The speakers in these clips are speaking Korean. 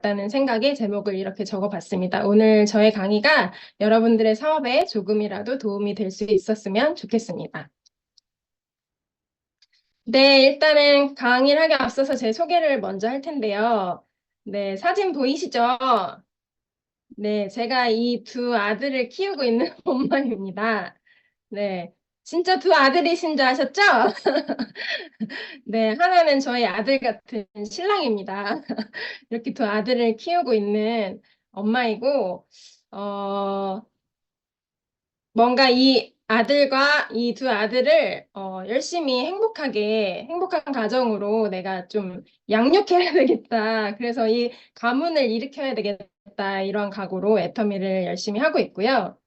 같다는 생각에 제목을 이렇게 적어봤습니다. 오늘 저의 강의가 여러분들의 사업에 조금이라도 도움이 될 수 있었으면 좋겠습니다. 네, 일단은 강의를 하기 앞서서 제 소개를 먼저 할 텐데요. 네, 사진 보이시죠? 네, 제가 이 두 아들을 키우고 있는 엄마입니다. 네, 진짜 두 아들이신 줄 아셨죠? 네, 하나는 저희 아들 같은 신랑입니다. 이렇게 두 아들을 키우고 있는 엄마이고, 어, 뭔가 이 아들과 이 두 아들을 열심히 행복한 가정으로 내가 좀 양육해야 되겠다. 그래서 이 가문을 일으켜야 되겠다. 이런 각오로 애터미를 열심히 하고 있고요.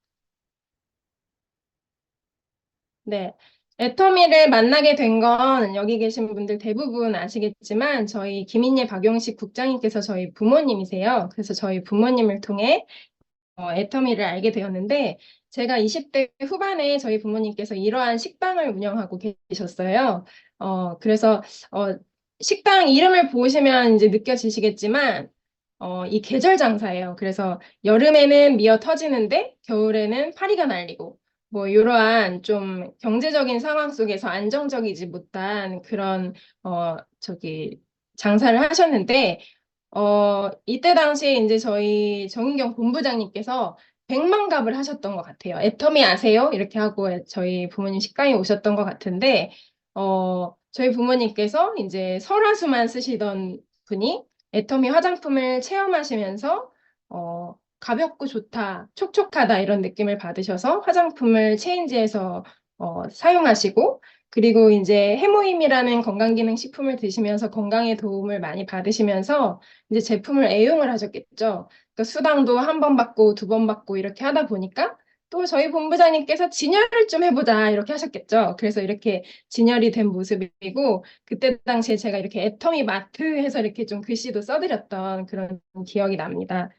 네. 애터미를 만나게 된 건 여기 계신 분들 대부분 아시겠지만 저희 김인예 박용식 국장님께서 저희 부모님이세요. 그래서 저희 부모님을 통해 애터미를 알게 되었는데 제가 20대 후반에 저희 부모님께서 이러한 식당을 운영하고 계셨어요. 그래서 어, 식당 이름을 보시면 이제 느껴지시겠지만 이 계절 장사예요. 그래서 여름에는 미어 터지는데 겨울에는 파리가 날리고 뭐 이러한 좀 경제적인 상황 속에서 안정적이지 못한 그런 저기 장사를 하셨는데 이때 당시에 이제 저희 정인경 본부장님께서 백만갑을 하셨던 것 같아요. 애터미 아세요? 이렇게 하고 저희 부모님 식당에 오셨던 것 같은데, 저희 부모님께서 이제 설화수만 쓰시던 분이 애터미 화장품을 체험하시면서, 가볍고 좋다, 촉촉하다 이런 느낌을 받으셔서 화장품을 체인지에서 사용하시고, 그리고 이제 해모임이라는 건강기능식품을 드시면서 건강에 도움을 많이 받으시면서 이제 제품을 애용을 하셨겠죠. 그러니까 수당도 한 번 받고 두 번 받고 이렇게 하다 보니까 또 저희 본부장님께서 진열을 좀 해보자 이렇게 하셨겠죠. 그래서 이렇게 진열이 된 모습이고 그때 당시에 제가 이렇게 애터미 마트 해서 이렇게 좀 글씨도 써드렸던 그런 기억이 납니다.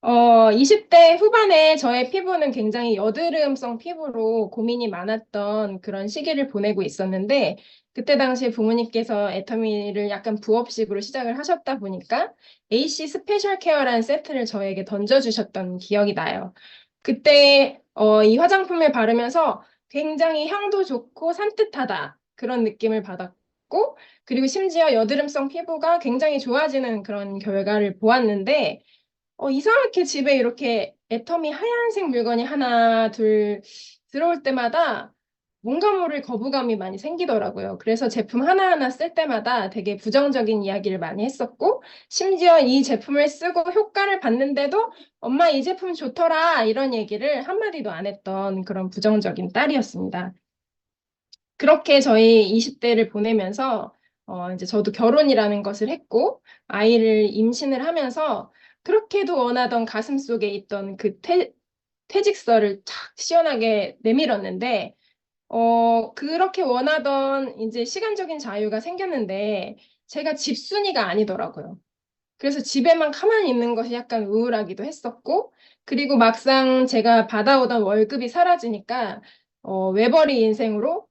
20대 후반에 저의 피부는 굉장히 여드름성 피부로 고민이 많았던 그런 시기를 보내고 있었는데, 그때 당시에 부모님께서 애터미를 약간 부업식으로 시작을 하셨다 보니까 AC 스페셜 케어라는 세트를 저에게 던져주셨던 기억이 나요. 그때 이 화장품을 바르면서 굉장히 향도 좋고 산뜻하다 그런 느낌을 받았고, 그리고 심지어 여드름성 피부가 굉장히 좋아지는 그런 결과를 보았는데, 이상하게 집에 이렇게 애터미 하얀색 물건이 하나, 둘 들어올 때마다 뭔가 모를 거부감이 많이 생기더라고요. 그래서 제품 하나하나 쓸 때마다 되게 부정적인 이야기를 많이 했었고, 심지어 이 제품을 쓰고 효과를 봤는데도 엄마 이 제품 좋더라 이런 얘기를 한마디도 안 했던 그런 부정적인 딸이었습니다. 그렇게 저희 20대를 보내면서 이제 저도 결혼이라는 것을 했고 아이를 임신을 하면서 그렇게도 원하던 가슴 속에 있던 그 퇴직서를 탁 시원하게 내밀었는데 그렇게 원하던 이제 시간적인 자유가 생겼는데 제가 집순이가 아니더라고요. 그래서 집에만 가만히 있는 것이 약간 우울하기도 했었고, 그리고 막상 제가 받아오던 월급이 사라지니까, 외벌이 인생으로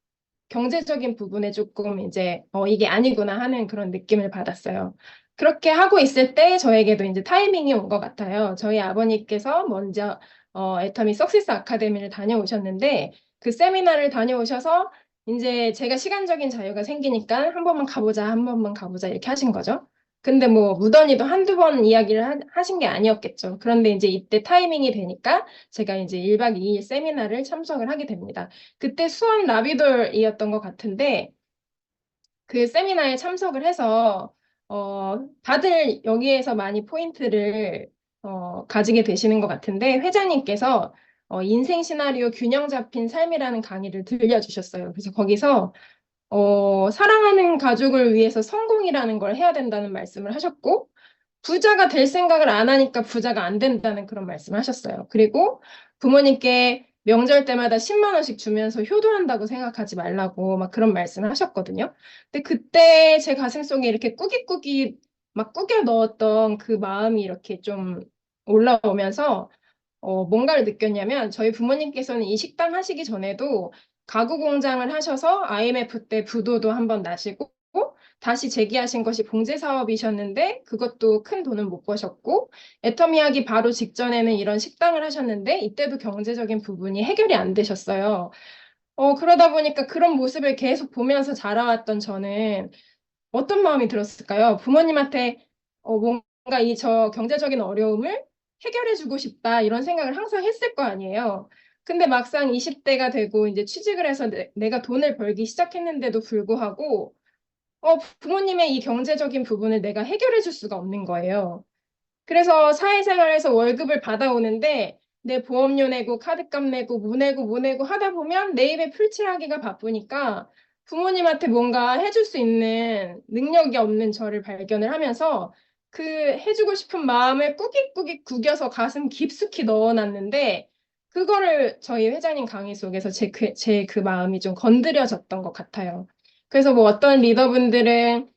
경제적인 부분에 조금 이제, 이게 아니구나 하는 그런 느낌을 받았어요. 그렇게 하고 있을 때 저에게도 이제 타이밍이 온 것 같아요. 저희 아버님께서 먼저, 애터미 석세스 아카데미를 다녀오셨는데, 그 세미나를 다녀오셔서 이제 제가 시간적인 자유가 생기니까 한 번만 가보자, 한 번만 가보자 이렇게 하신 거죠. 근데 뭐 무던히도 한두 번 이야기를 하신 게 아니었겠죠. 그런데 이제 이때 타이밍이 되니까 제가 이제 1박 2일 세미나를 참석을 하게 됩니다. 그때 수원 라비돌이었던 것 같은데 그 세미나에 참석을 해서 다들 여기에서 많이 포인트를 가지게 되시는 것 같은데 회장님께서 인생 시나리오 균형 잡힌 삶이라는 강의를 들려주셨어요. 그래서 거기서 사랑하는 가족을 위해서 성공이라는 걸 해야 된다는 말씀을 하셨고, 부자가 될 생각을 안 하니까 부자가 안 된다는 그런 말씀을 하셨어요. 그리고 부모님께 명절 때마다 10만 원씩 주면서 효도한다고 생각하지 말라고 막 그런 말씀을 하셨거든요. 근데 그때 제 가슴 속에 이렇게 꾸깃꾸깃 막 꾸겨 넣었던 그 마음이 이렇게 좀 올라오면서 뭔가를 느꼈냐면 저희 부모님께서는 이 식당 하시기 전에도 가구 공장을 하셔서 IMF 때 부도도 한번 나시고 다시 제기하신 것이 봉제 사업이셨는데 그것도 큰 돈은 못 버셨고 애터미 하기 바로 직전에는 이런 식당을 하셨는데 이때도 경제적인 부분이 해결이 안 되셨어요. 그러다 보니까 그런 모습을 계속 보면서 자라왔던 저는 어떤 마음이 들었을까요? 부모님한테 뭔가 이 저 경제적인 어려움을 해결해주고 싶다 이런 생각을 항상 했을 거 아니에요. 근데 막상 20대가 되고 이제 취직을 해서 내가 돈을 벌기 시작했는데도 불구하고 부모님의 이 경제적인 부분을 내가 해결해 줄 수가 없는 거예요. 그래서 사회생활에서 월급을 받아오는데 내 보험료 내고 카드값 내고 뭐 내고 하다 보면 내 입에 풀칠하기가 바쁘니까 부모님한테 뭔가 해줄 수 있는 능력이 없는 저를 발견을 하면서 그 해주고 싶은 마음을 꾸깃꾸깃 구겨서 가슴 깊숙이 넣어놨는데 그거를 저희 회장님 강의 속에서 제 그 마음이 좀 건드려졌던 것 같아요. 그래서 뭐 어떤 리더분들은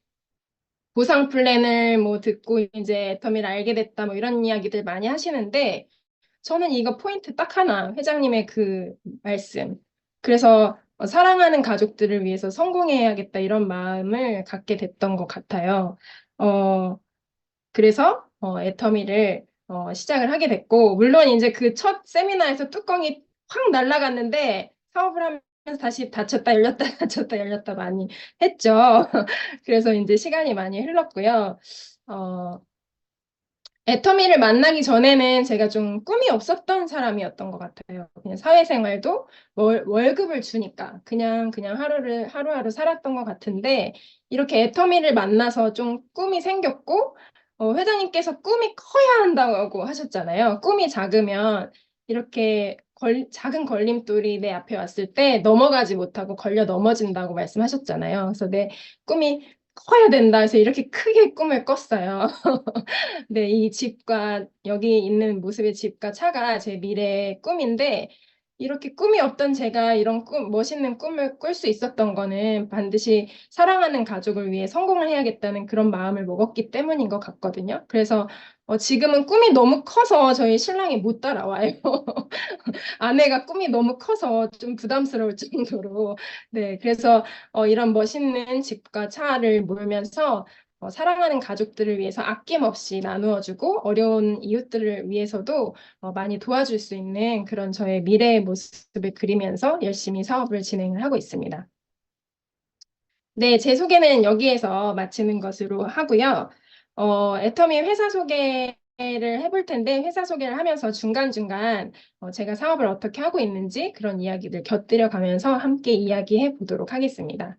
보상 플랜을 뭐 듣고 이제 애터미를 알게 됐다 뭐 이런 이야기들 많이 하시는데 저는 이거 포인트 딱 하나 회장님의 그 말씀 그래서 사랑하는 가족들을 위해서 성공해야겠다 이런 마음을 갖게 됐던 것 같아요. 어, 그래서 애터미를 시작을 하게 됐고 물론 이제 그 첫 세미나에서 뚜껑이 확 날아갔는데 사업을 하면서 다시 닫혔다 열렸다 닫혔다 열렸다 많이 했죠. 그래서 이제 시간이 많이 흘렀고요. 어, 애터미를 만나기 전에는 제가 좀 꿈이 없었던 사람이었던 것 같아요. 그냥 사회생활도 월급을 주니까 그냥 하루하루 살았던 것 같은데 이렇게 애터미를 만나서 좀 꿈이 생겼고 회장님께서 꿈이 커야 한다고 하셨잖아요. 꿈이 작으면 이렇게 작은 걸림돌이 내 앞에 왔을 때 넘어가지 못하고 걸려 넘어진다고 말씀하셨잖아요. 그래서 내 꿈이 커야 된다 해서 이렇게 크게 꿈을 꿨어요. 네, 이 집과 여기 있는 모습의 집과 차가 제 미래의 꿈인데 이렇게 꿈이 없던 제가 이런 멋있는 꿈을 꿀 수 있었던 거는 반드시 사랑하는 가족을 위해 성공을 해야겠다는 그런 마음을 먹었기 때문인 것 같거든요. 그래서 지금은 꿈이 너무 커서 저희 신랑이 못 따라와요. 아내가 꿈이 너무 커서 좀 부담스러울 정도로. 네, 그래서 이런 멋있는 집과 차를 몰면서 사랑하는 가족들을 위해서 아낌없이 나누어주고 어려운 이웃들을 위해서도 많이 도와줄 수 있는 그런 저의 미래의 모습을 그리면서 열심히 사업을 진행을 하고 있습니다. 네, 제 소개는 여기에서 마치는 것으로 하고요. 애터미 회사 소개를 해볼 텐데 회사 소개를 하면서 중간중간 제가 사업을 어떻게 하고 있는지 그런 이야기들 곁들여 가면서 함께 이야기해 보도록 하겠습니다.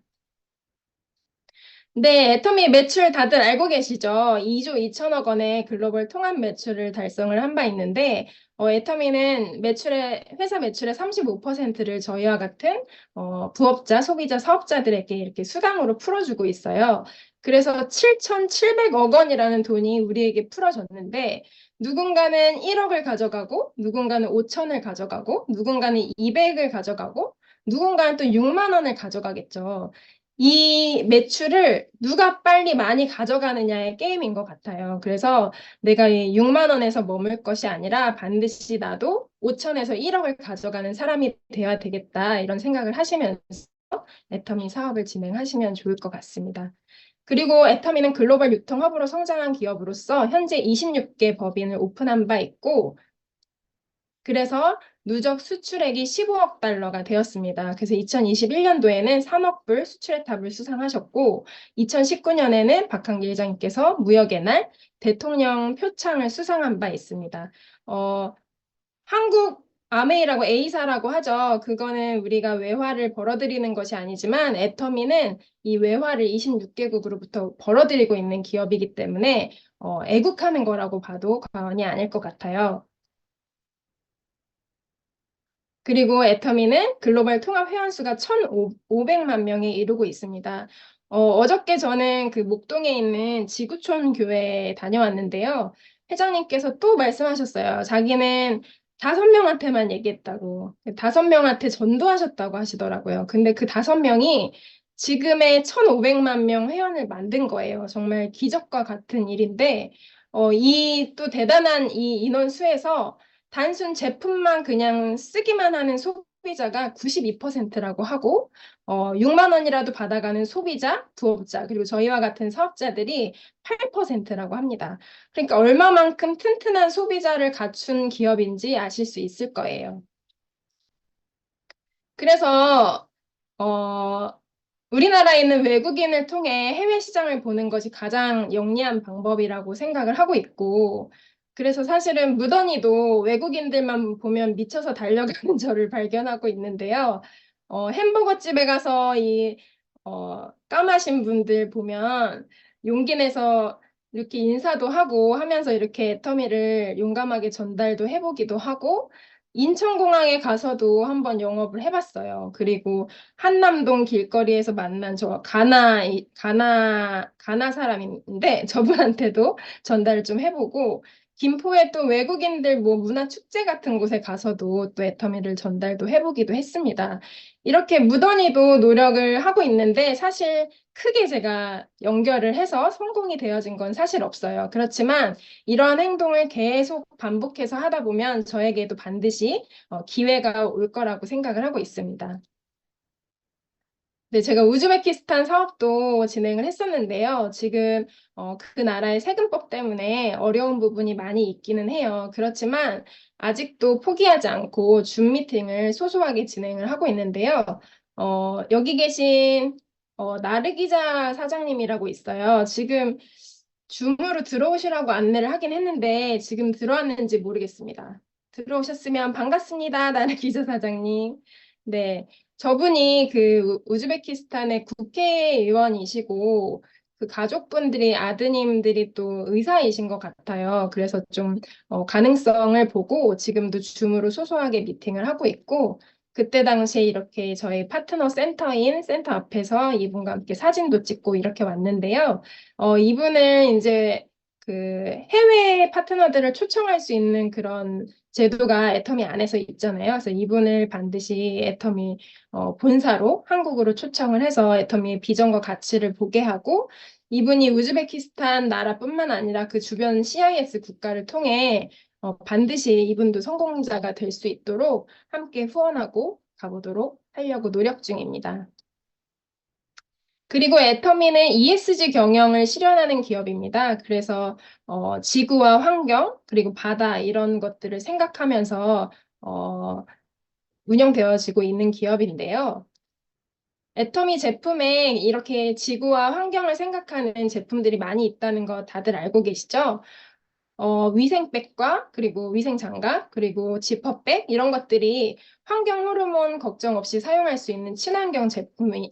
네, 애터미 매출 다들 알고 계시죠? 2조 2천억 원의 글로벌 통합 매출을 달성을 한 바 있는데, 애터미는 회사 매출의 35%를 저희와 같은 부업자, 소비자, 사업자들에게 이렇게 수당으로 풀어주고 있어요. 그래서 7,700억 원이라는 돈이 우리에게 풀어졌는데, 누군가는 1억을 가져가고, 누군가는 5천을 가져가고, 누군가는 200을 가져가고, 누군가는 또 6만 원을 가져가겠죠. 이 매출을 누가 빨리 많이 가져가느냐의 게임인 것 같아요. 그래서 내가 이 6만 원에서 머물 것이 아니라 반드시 나도 5천에서 1억을 가져가는 사람이 돼야 되겠다. 이런 생각을 하시면서 애터미 사업을 진행하시면 좋을 것 같습니다. 그리고 애터미는 글로벌 유통허브로 성장한 기업으로서 현재 26개 법인을 오픈한 바 있고 그래서 누적 수출액이 15억 달러가 되었습니다. 그래서 2021년도에는 3억 불 수출의 탑을 수상하셨고 2019년에는 박항기 회장님께서 무역의 날 대통령 표창을 수상한 바 있습니다. 한국 아메이라고 A사라고 하죠. 그거는 우리가 외화를 벌어들이는 것이 아니지만 애터미는 이 외화를 26개국으로부터 벌어들이고 있는 기업이기 때문에 애국하는 거라고 봐도 과언이 아닐 것 같아요. 그리고 애터미는 글로벌 통합 회원수가 1,500만 명에 이르고 있습니다. 어저께 저는 그 목동에 있는 지구촌 교회에 다녀왔는데요. 회장님께서 또 말씀하셨어요. 자기는 5명한테만 얘기했다고. 5명한테 전도하셨다고 하시더라고요. 근데 그 5명이 지금의 1,500만 명 회원을 만든 거예요. 정말 기적과 같은 일인데, 이 또 대단한 이 인원수에서 단순 제품만 그냥 쓰기만 하는 소비자가 92%라고 하고 6만 원이라도 받아가는 소비자, 부업자, 그리고 저희와 같은 사업자들이 8%라고 합니다. 그러니까 얼마만큼 튼튼한 소비자를 갖춘 기업인지 아실 수 있을 거예요. 그래서 우리나라에 있는 외국인을 통해 해외 시장을 보는 것이 가장 영리한 방법이라고 생각을 하고 있고, 그래서 사실은 무던히도 외국인들만 보면 미쳐서 달려가는 저를 발견하고 있는데요. 햄버거 집에 가서 까마신 분들 보면 용기 내서 이렇게 인사도 하고 하면서 이렇게 애터미를 용감하게 전달도 해보기도 하고, 인천공항에 가서도 한번 영업을 해봤어요. 그리고 한남동 길거리에서 만난 가나 사람인데 저분한테도 전달을 좀 해보고, 김포에 또 외국인들 뭐 문화 축제 같은 곳에 가서도 또 애터미를 전달도 해보기도 했습니다. 이렇게 무던히도 노력을 하고 있는데 사실 크게 제가 연결을 해서 성공이 되어진 건 사실 없어요. 그렇지만 이러한 행동을 계속 반복해서 하다 보면 저에게도 반드시 기회가 올 거라고 생각을 하고 있습니다. 네, 제가 우즈베키스탄 사업도 진행을 했었는데요. 지금 그 나라의 세금법 때문에 어려운 부분이 많이 있기는 해요. 그렇지만 아직도 포기하지 않고 줌 미팅을 소소하게 진행을 하고 있는데요. 여기 계신 나르기자 사장님이라고 있어요. 지금 줌으로 들어오시라고 안내를 하긴 했는데 지금 들어왔는지 모르겠습니다. 들어오셨으면 반갑습니다, 나르기자 사장님. 네. 저분이 그 우즈베키스탄의 국회의원이시고 그 가족분들이 아드님들이 또 의사이신 것 같아요. 그래서 좀 가능성을 보고 지금도 줌으로 소소하게 미팅을 하고 있고 그때 당시에 이렇게 저희 파트너 센터인 센터 앞에서 이분과 함께 사진도 찍고 이렇게 왔는데요. 이분을 이제 그 해외 파트너들을 초청할 수 있는 그런 제도가 애터미 안에서 있잖아요. 그래서 이분을 반드시 애터미 본사로 한국으로 초청을 해서 애터미의 비전과 가치를 보게 하고 이분이 우즈베키스탄 나라뿐만 아니라 그 주변 CIS 국가를 통해 반드시 이분도 성공자가 될 수 있도록 함께 후원하고 가보도록 하려고 노력 중입니다. 그리고 애터미는 ESG 경영을 실현하는 기업입니다. 그래서 지구와 환경 그리고 바다 이런 것들을 생각하면서 운영되어지고 있는 기업인데요. 애터미 제품에 이렇게 지구와 환경을 생각하는 제품들이 많이 있다는 거 다들 알고 계시죠? 위생백과 그리고 위생장갑 그리고 지퍼백 이런 것들이 환경 호르몬 걱정 없이 사용할 수 있는 친환경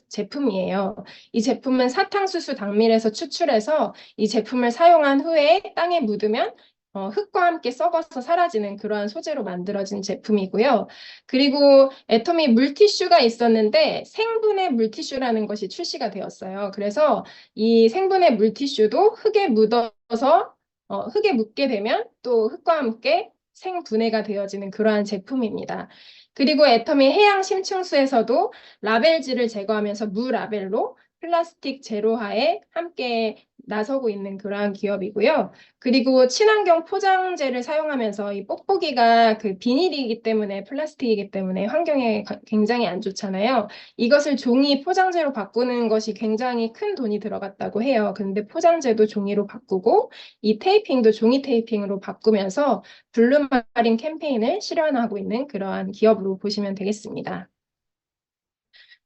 제품이에요. 이 제품은 사탕수수 당밀에서 추출해서 이 제품을 사용한 후에 땅에 묻으면 흙과 함께 썩어서 사라지는 그러한 소재로 만들어진 제품이고요. 그리고 애터미 물티슈가 있었는데 생분해 물티슈라는 것이 출시가 되었어요. 그래서 이 생분해 물티슈도 흙에 묻게 되면 또 흙과 함께 생분해가 되어지는 그러한 제품입니다. 그리고 애터미 해양 심층수에서도 라벨지를 제거하면서 무라벨로 플라스틱 제로화에 함께 나서고 있는 그러한 기업이고요. 그리고 친환경 포장재를 사용하면서 이 뽁뽁이가 그 비닐이기 때문에 플라스틱이기 때문에 환경에 굉장히 안 좋잖아요. 이것을 종이 포장재로 바꾸는 것이 굉장히 큰 돈이 들어갔다고 해요. 근데 포장재도 종이로 바꾸고 이 테이핑도 종이 테이핑으로 바꾸면서 블루마린 캠페인을 실현하고 있는 그러한 기업으로 보시면 되겠습니다.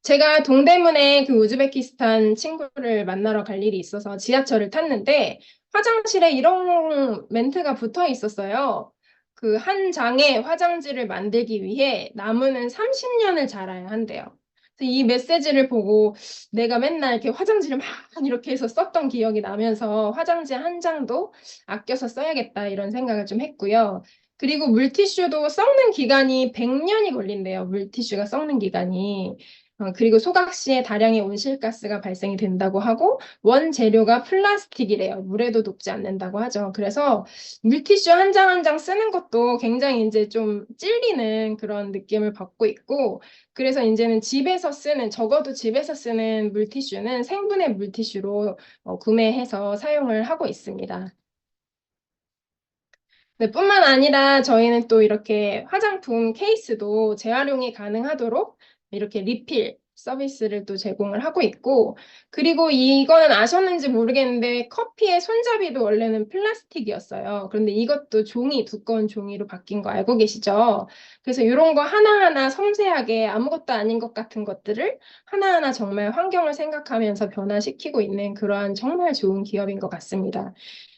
제가 동대문에 그 우즈베키스탄 친구를 만나러 갈 일이 있어서 지하철을 탔는데 화장실에 이런 멘트가 붙어 있었어요. 그 한 장의 화장지를 만들기 위해 나무는 30년을 자라야 한대요. 그래서 이 메시지를 보고 내가 맨날 이렇게 화장지를 막 이렇게 해서 썼던 기억이 나면서 화장지 한 장도 아껴서 써야겠다 이런 생각을 좀 했고요. 그리고 물티슈도 썩는 기간이 100년이 걸린대요. 물티슈가 썩는 기간이. 그리고 소각 시에 다량의 온실가스가 발생이 된다고 하고 원재료가 플라스틱이래요. 물에도 녹지 않는다고 하죠. 그래서 물티슈 한 장 한 장 쓰는 것도 굉장히 이제 좀 찔리는 그런 느낌을 받고 있고 그래서 이제는 적어도 집에서 쓰는 물티슈는 생분해 물티슈로 구매해서 사용을 하고 있습니다. 네, 뿐만 아니라 저희는 또 이렇게 화장품 케이스도 재활용이 가능하도록 이렇게 리필 서비스를 또 제공을 하고 있고, 그리고 이거는 아셨는지 모르겠는데 커피의 손잡이도 원래는 플라스틱이었어요. 그런데 이것도 두꺼운 종이로 바뀐 거 알고 계시죠? 그래서 이런 거 하나하나 섬세하게 아무것도 아닌 것 같은 것들을 하나하나 정말 환경을 생각하면서 변화시키고 있는 그러한 정말 좋은 기업인 것 같습니다.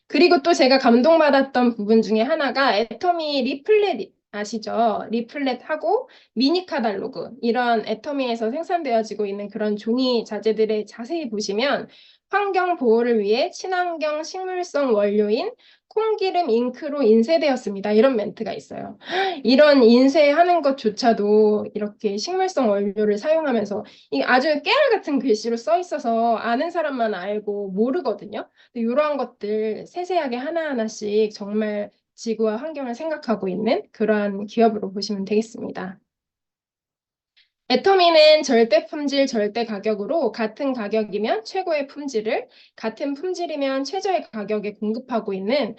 그리고 또 제가 감동받았던 부분 중에 하나가 애터미 리플렛 아시죠? 리플렛하고 미니 카달로그 이런 애터미에서 생산되어지고 있는 그런 종이 자재들을 자세히 보시면 환경 보호를 위해 친환경 식물성 원료인 콩기름 잉크로 인쇄되었습니다. 이런 멘트가 있어요. 이런 인쇄하는 것조차도 이렇게 식물성 원료를 사용하면서 이 아주 깨알 같은 글씨로 써 있어서 아는 사람만 알고 모르거든요. 이런 것들 세세하게 하나하나씩 정말 지구와 환경을 생각하고 있는 그러한 기업으로 보시면 되겠습니다. 애터미는 절대 품질, 절대 가격으로 같은 가격이면 최고의 품질을, 같은 품질이면 최저의 가격에 공급하고 있는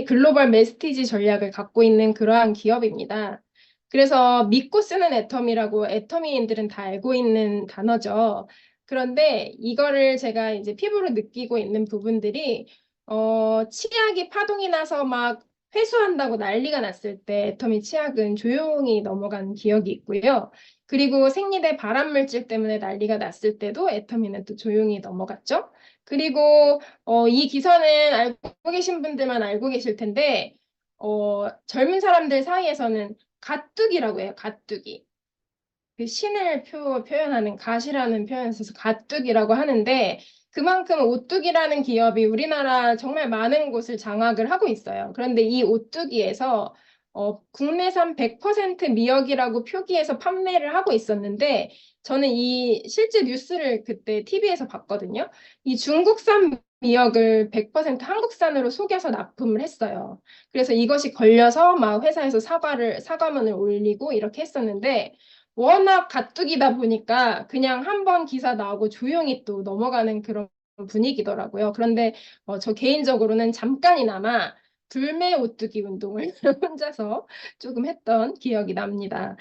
글로벌 메스티지 전략을 갖고 있는 그러한 기업입니다. 그래서 믿고 쓰는 애터미라고 애터미인들은 다 알고 있는 단어죠. 그런데 이거를 제가 이제 피부로 느끼고 있는 부분들이 치약이 파동이 나서 막 회수한다고 난리가 났을 때 애터미 치약은 조용히 넘어간 기억이 있고요. 그리고 생리대 발암물질 때문에 난리가 났을 때도 애터미는 또 조용히 넘어갔죠. 그리고 이 기사는 알고 계신 분들만 알고 계실 텐데 젊은 사람들 사이에서는 가뚝이라고 해요. 가뚝이. 그 신을 표현하는 갓이라는 표현을 써서 가뚝이라고 하는데 그만큼 오뚜기라는 기업이 우리나라 정말 많은 곳을 장악을 하고 있어요. 그런데 이 오뚜기에서 국내산 100% 미역이라고 표기해서 판매를 하고 있었는데 저는 이 실제 뉴스를 그때 TV에서 봤거든요. 이 중국산 미역을 100% 한국산으로 속여서 납품을 했어요. 그래서 이것이 걸려서 막 회사에서 사과문을 올리고 이렇게 했었는데 워낙 가뜩이다 보니까 그냥 한 번 기사 나오고 조용히 또 넘어가는 그런 분위기더라고요. 그런데 저 개인적으로는 잠깐이나마 불매 오뚜기 운동을 혼자서 조금 했던 기억이 납니다.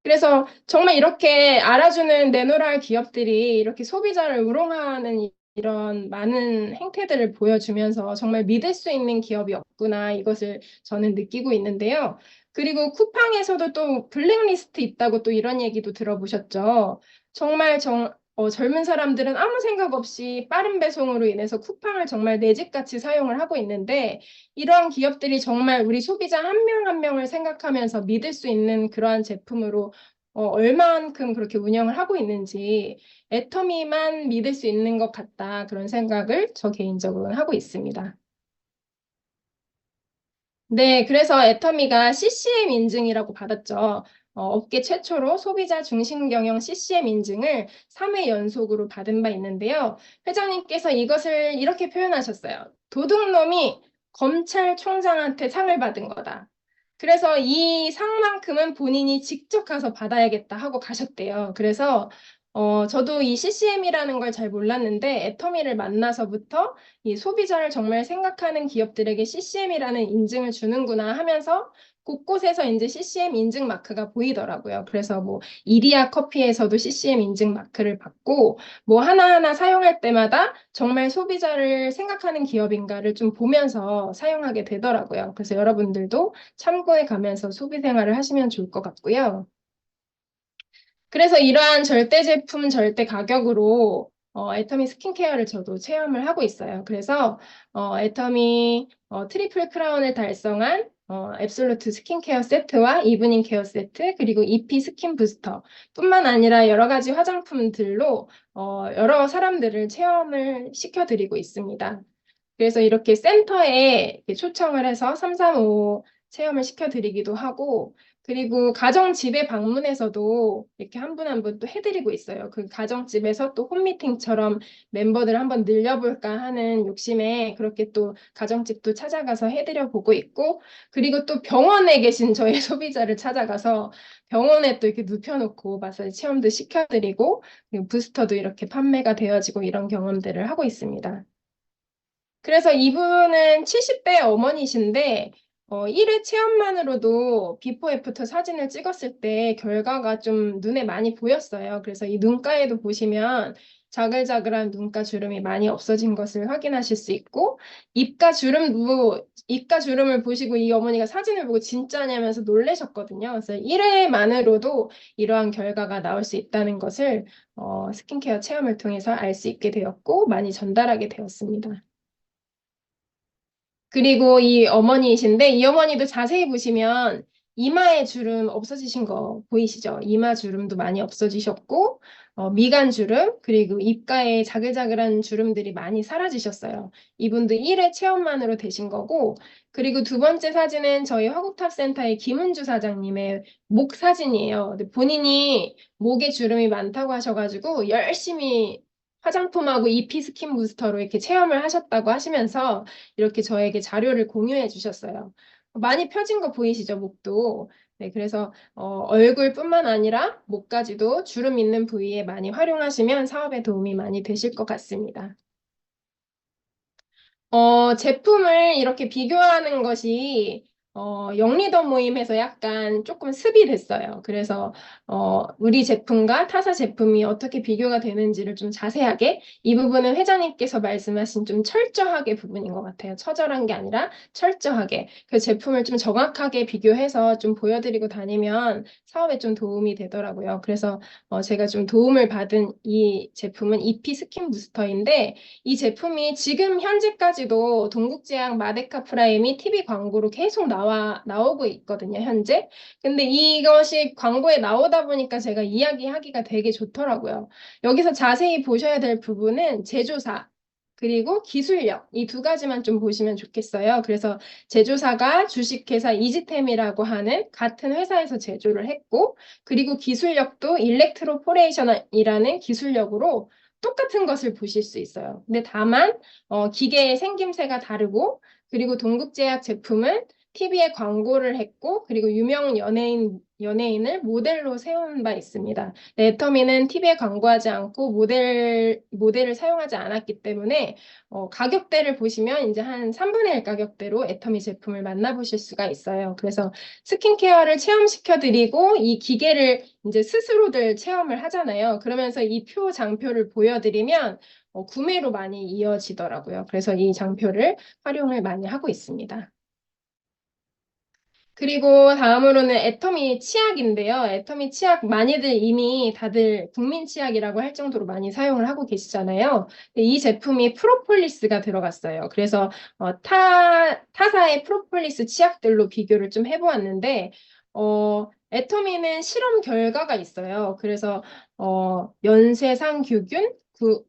그래서 정말 이렇게 알아주는 내노랄 기업들이 이렇게 소비자를 우롱하는 이런 많은 행태들을 보여주면서 정말 믿을 수 있는 기업이 없구나 이것을 저는 느끼고 있는데요. 그리고 쿠팡에서도 또 블랙리스트 있다고 또 이런 얘기도 들어보셨죠? 정말 젊은 사람들은 아무 생각 없이 빠른 배송으로 인해서 쿠팡을 정말 내 집같이 사용을 하고 있는데 이러한 기업들이 정말 우리 소비자 한 명 한 명을 생각하면서 믿을 수 있는 그러한 제품으로 얼마만큼 그렇게 운영을 하고 있는지 애터미만 믿을 수 있는 것 같다 그런 생각을 저 개인적으로는 하고 있습니다. 네, 그래서 애터미가 CCM 인증이라고 받았죠. 업계 최초로 소비자 중심 경영 CCM 인증을 3회 연속으로 받은 바 있는데요. 회장님께서 이것을 이렇게 표현하셨어요. 도둑놈이 검찰총장한테 상을 받은 거다. 그래서 이 상만큼은 본인이 직접 가서 받아야겠다 하고 가셨대요. 그래서 저도 이 CCM이라는 걸 잘 몰랐는데 애터미를 만나서부터 이 소비자를 정말 생각하는 기업들에게 CCM이라는 인증을 주는구나 하면서 곳곳에서 이제 CCM 인증 마크가 보이더라고요. 그래서 뭐 이리야 커피에서도 CCM 인증 마크를 받고 뭐 하나하나 사용할 때마다 정말 소비자를 생각하는 기업인가를 좀 보면서 사용하게 되더라고요. 그래서 여러분들도 참고해 가면서 소비 생활을 하시면 좋을 것 같고요. 그래서 이러한 절대 제품, 절대 가격으로 애터미 스킨케어를 저도 체험을 하고 있어요. 그래서 애터미 트리플 크라운을 달성한 앱솔루트 스킨케어 세트와 이브닝 케어 세트 그리고 EP 스킨 부스터 뿐만 아니라 여러 가지 화장품들로 여러 사람들을 체험을 시켜드리고 있습니다. 그래서 이렇게 센터에 이렇게 초청을 해서 335 체험을 시켜드리기도 하고, 그리고 가정집에 방문해서도 이렇게 한 분 한 분 또 해드리고 있어요. 그 가정집에서 또 홈미팅처럼 멤버들 한번 늘려볼까 하는 욕심에 그렇게 또 가정집도 찾아가서 해드려 보고 있고, 그리고 또 병원에 계신 저희 소비자를 찾아가서 병원에 또 이렇게 눕혀놓고 마사지 체험도 시켜드리고, 그리고 부스터도 이렇게 판매가 되어지고 이런 경험들을 하고 있습니다. 그래서 이분은 70대 어머니신데, 1회 체험만으로도 비포 애프터 사진을 찍었을 때 결과가 좀 눈에 많이 보였어요. 그래서 이 눈가에도 보시면 자글자글한 눈가 주름이 많이 없어진 것을 확인하실 수 있고, 입가 주름을 보시고 이 어머니가 사진을 보고 진짜냐면서 놀라셨거든요. 그래서 1회만으로도 이러한 결과가 나올 수 있다는 것을 스킨케어 체험을 통해서 알 수 있게 되었고, 많이 전달하게 되었습니다. 그리고 이 어머니이신데 이 어머니도 자세히 보시면 이마에 주름 없어지신 거 보이시죠? 이마 주름도 많이 없어지셨고 미간 주름 그리고 입가에 자글자글한 주름들이 많이 사라지셨어요. 이분도 1회 체험만으로 되신 거고 그리고 두 번째 사진은 저희 화국탑센터의 김은주 사장님의 목 사진이에요. 근데 본인이 목에 주름이 많다고 하셔가지고 열심히 화장품하고 이피 스킨 부스터로 이렇게 체험을 하셨다고 하시면서 이렇게 저에게 자료를 공유해 주셨어요. 많이 펴진 거 보이시죠, 목도. 네, 그래서 얼굴뿐만 아니라 목까지도 주름 있는 부위에 많이 활용하시면 사업에 도움이 많이 되실 것 같습니다. 제품을 이렇게 비교하는 것이 영리더 모임에서 약간 조금 습이 됐어요. 그래서 우리 제품과 타사 제품이 어떻게 비교가 되는지를 좀 자세하게 이 부분은 회장님께서 말씀하신 좀 철저하게 부분인 것 같아요. 처절한 게 아니라 철저하게 그 제품을 좀 정확하게 비교해서 좀 보여드리고 다니면 사업에 좀 도움이 되더라고요. 그래서 제가 좀 도움을 받은 이 제품은 이피 스킨 부스터인데 이 제품이 지금 현재까지도 동국제약 마데카 프라임이 TV 광고로 계속 나오고 있거든요, 현재. 근데 이것이 광고에 나오다 보니까 제가 이야기하기가 되게 좋더라고요. 여기서 자세히 보셔야 될 부분은 제조사, 그리고 기술력, 이 두 가지만 좀 보시면 좋겠어요. 그래서 제조사가 주식회사 이지템이라고 하는 같은 회사에서 제조를 했고, 그리고 기술력도 일렉트로포레이션이라는 기술력으로 똑같은 것을 보실 수 있어요. 근데 다만 기계의 생김새가 다르고 그리고 동국제약 제품은 TV에 광고를 했고 그리고 유명 연예인을 모델로 세운 바 있습니다. 네, 애터미는 TV에 광고하지 않고 모델을 사용하지 않았기 때문에 가격대를 보시면 이제 한 3분의 1 가격대로 애터미 제품을 만나보실 수가 있어요. 그래서 스킨케어를 체험시켜드리고 이 기계를 이제 스스로들 체험을 하잖아요. 그러면서 이 장표를 보여드리면 구매로 많이 이어지더라고요. 그래서 이 장표를 활용을 많이 하고 있습니다. 그리고 다음으로는 애터미 치약인데요. 애터미 치약 많이들 이미 다들 국민 치약이라고 할 정도로 많이 사용을 하고 계시잖아요. 이 제품이 프로폴리스가 들어갔어요. 그래서 타사의 프로폴리스 치약들로 비교를 좀 해보았는데 애터미는 실험 결과가 있어요. 그래서 연쇄상규균,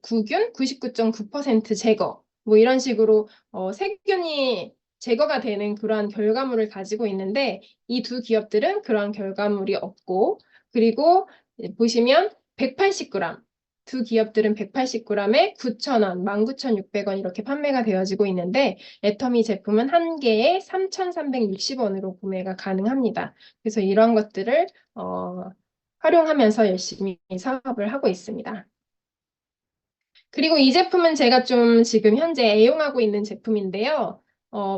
구균 99.9% 제거 뭐 이런 식으로 세균이 제거가 되는 그러한 결과물을 가지고 있는데 이 두 기업들은 그러한 결과물이 없고 그리고 보시면 180g 두 기업들은 180g에 9,000원, 19,600원 이렇게 판매가 되어지고 있는데 애터미 제품은 한 개에 3,360원으로 구매가 가능합니다. 그래서 이런 것들을 활용하면서 열심히 사업을 하고 있습니다. 그리고 이 제품은 제가 좀 지금 현재 애용하고 있는 제품인데요.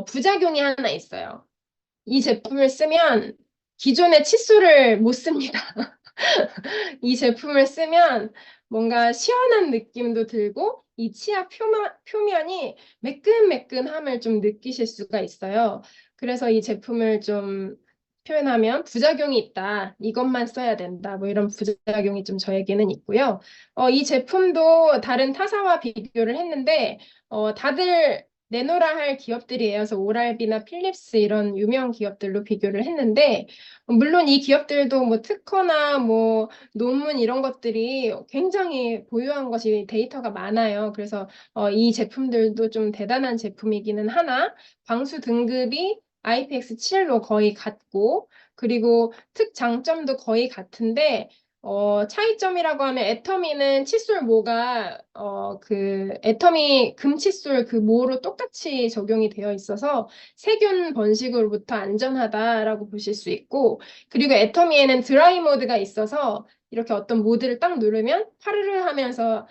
부작용이 하나 있어요. 이 제품을 쓰면 기존의 칫솔을 못 씁니다. 이 제품을 쓰면 뭔가 시원한 느낌도 들고 이 치아 표면이 매끈매끈함을 좀 느끼실 수가 있어요. 그래서 이 제품을 좀 표현하면 부작용이 있다. 이것만 써야 된다. 뭐 이런 부작용이 좀 저에게는 있고요. 이 제품도 다른 타사와 비교를 했는데 다들 내노라 할 기업들이에요. 그래서 오랄비나 필립스 이런 유명 기업들로 비교를 했는데 물론 이 기업들도 뭐 특허나 뭐 논문 이런 것들이 굉장히 보유한 것이 데이터가 많아요. 그래서 이 제품들도 좀 대단한 제품이기는 하나 방수 등급이 IPX7로 거의 같고 그리고 특장점도 거의 같은데 차이점이라고 하면 애터미는 칫솔 모가 그 애터미 금칫솔 그 모로 똑같이 적용이 되어 있어서 세균 번식으로부터 안전하다라고 보실 수 있고 그리고 애터미에는 드라이 모드가 있어서 이렇게 어떤 모드를 딱 누르면 파르르 하면서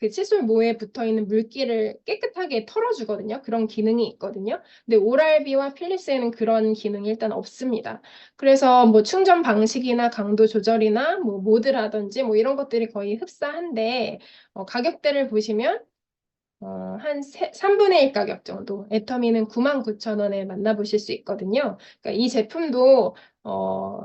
그 칫솔 모에 붙어 있는 물기를 깨끗하게 털어주거든요. 그런 기능이 있거든요. 근데 오랄비와 필립스에는 그런 기능이 일단 없습니다. 그래서 뭐 충전 방식이나 강도 조절이나 뭐 모드라든지 뭐 이런 것들이 거의 흡사한데 가격대를 보시면 한 3분의 1 가격 정도. 애터미는 99,000원에 만나보실 수 있거든요. 그러니까 이 제품도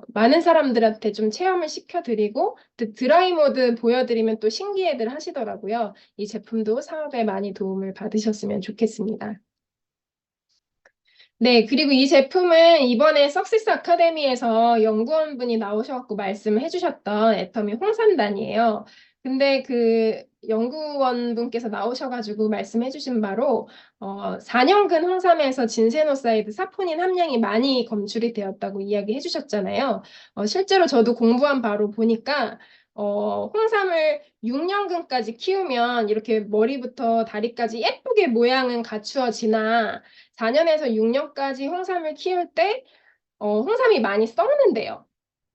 많은 사람들한테 좀 체험을 시켜드리고 드라이 모드 보여드리면 또 신기해들 하시더라고요. 이 제품도 사업에 많이 도움을 받으셨으면 좋겠습니다. 네, 그리고 이 제품은 이번에 석세스 아카데미에서 연구원분이 나오셔갖고 말씀해 주셨던 애터미 홍삼단이에요. 근데 그 연구원분께서 나오셔가지고 말씀해 주신 바로 4년근 홍삼에서 진세노사이드 사포닌 함량이 많이 검출이 되었다고 이야기해 주셨잖아요. 실제로 저도 공부한 바로 보니까 홍삼을 6년근까지 키우면 이렇게 머리부터 다리까지 예쁘게 모양은 갖추어지나 4년에서 6년까지 홍삼을 키울 때 홍삼이 많이 썩는데요.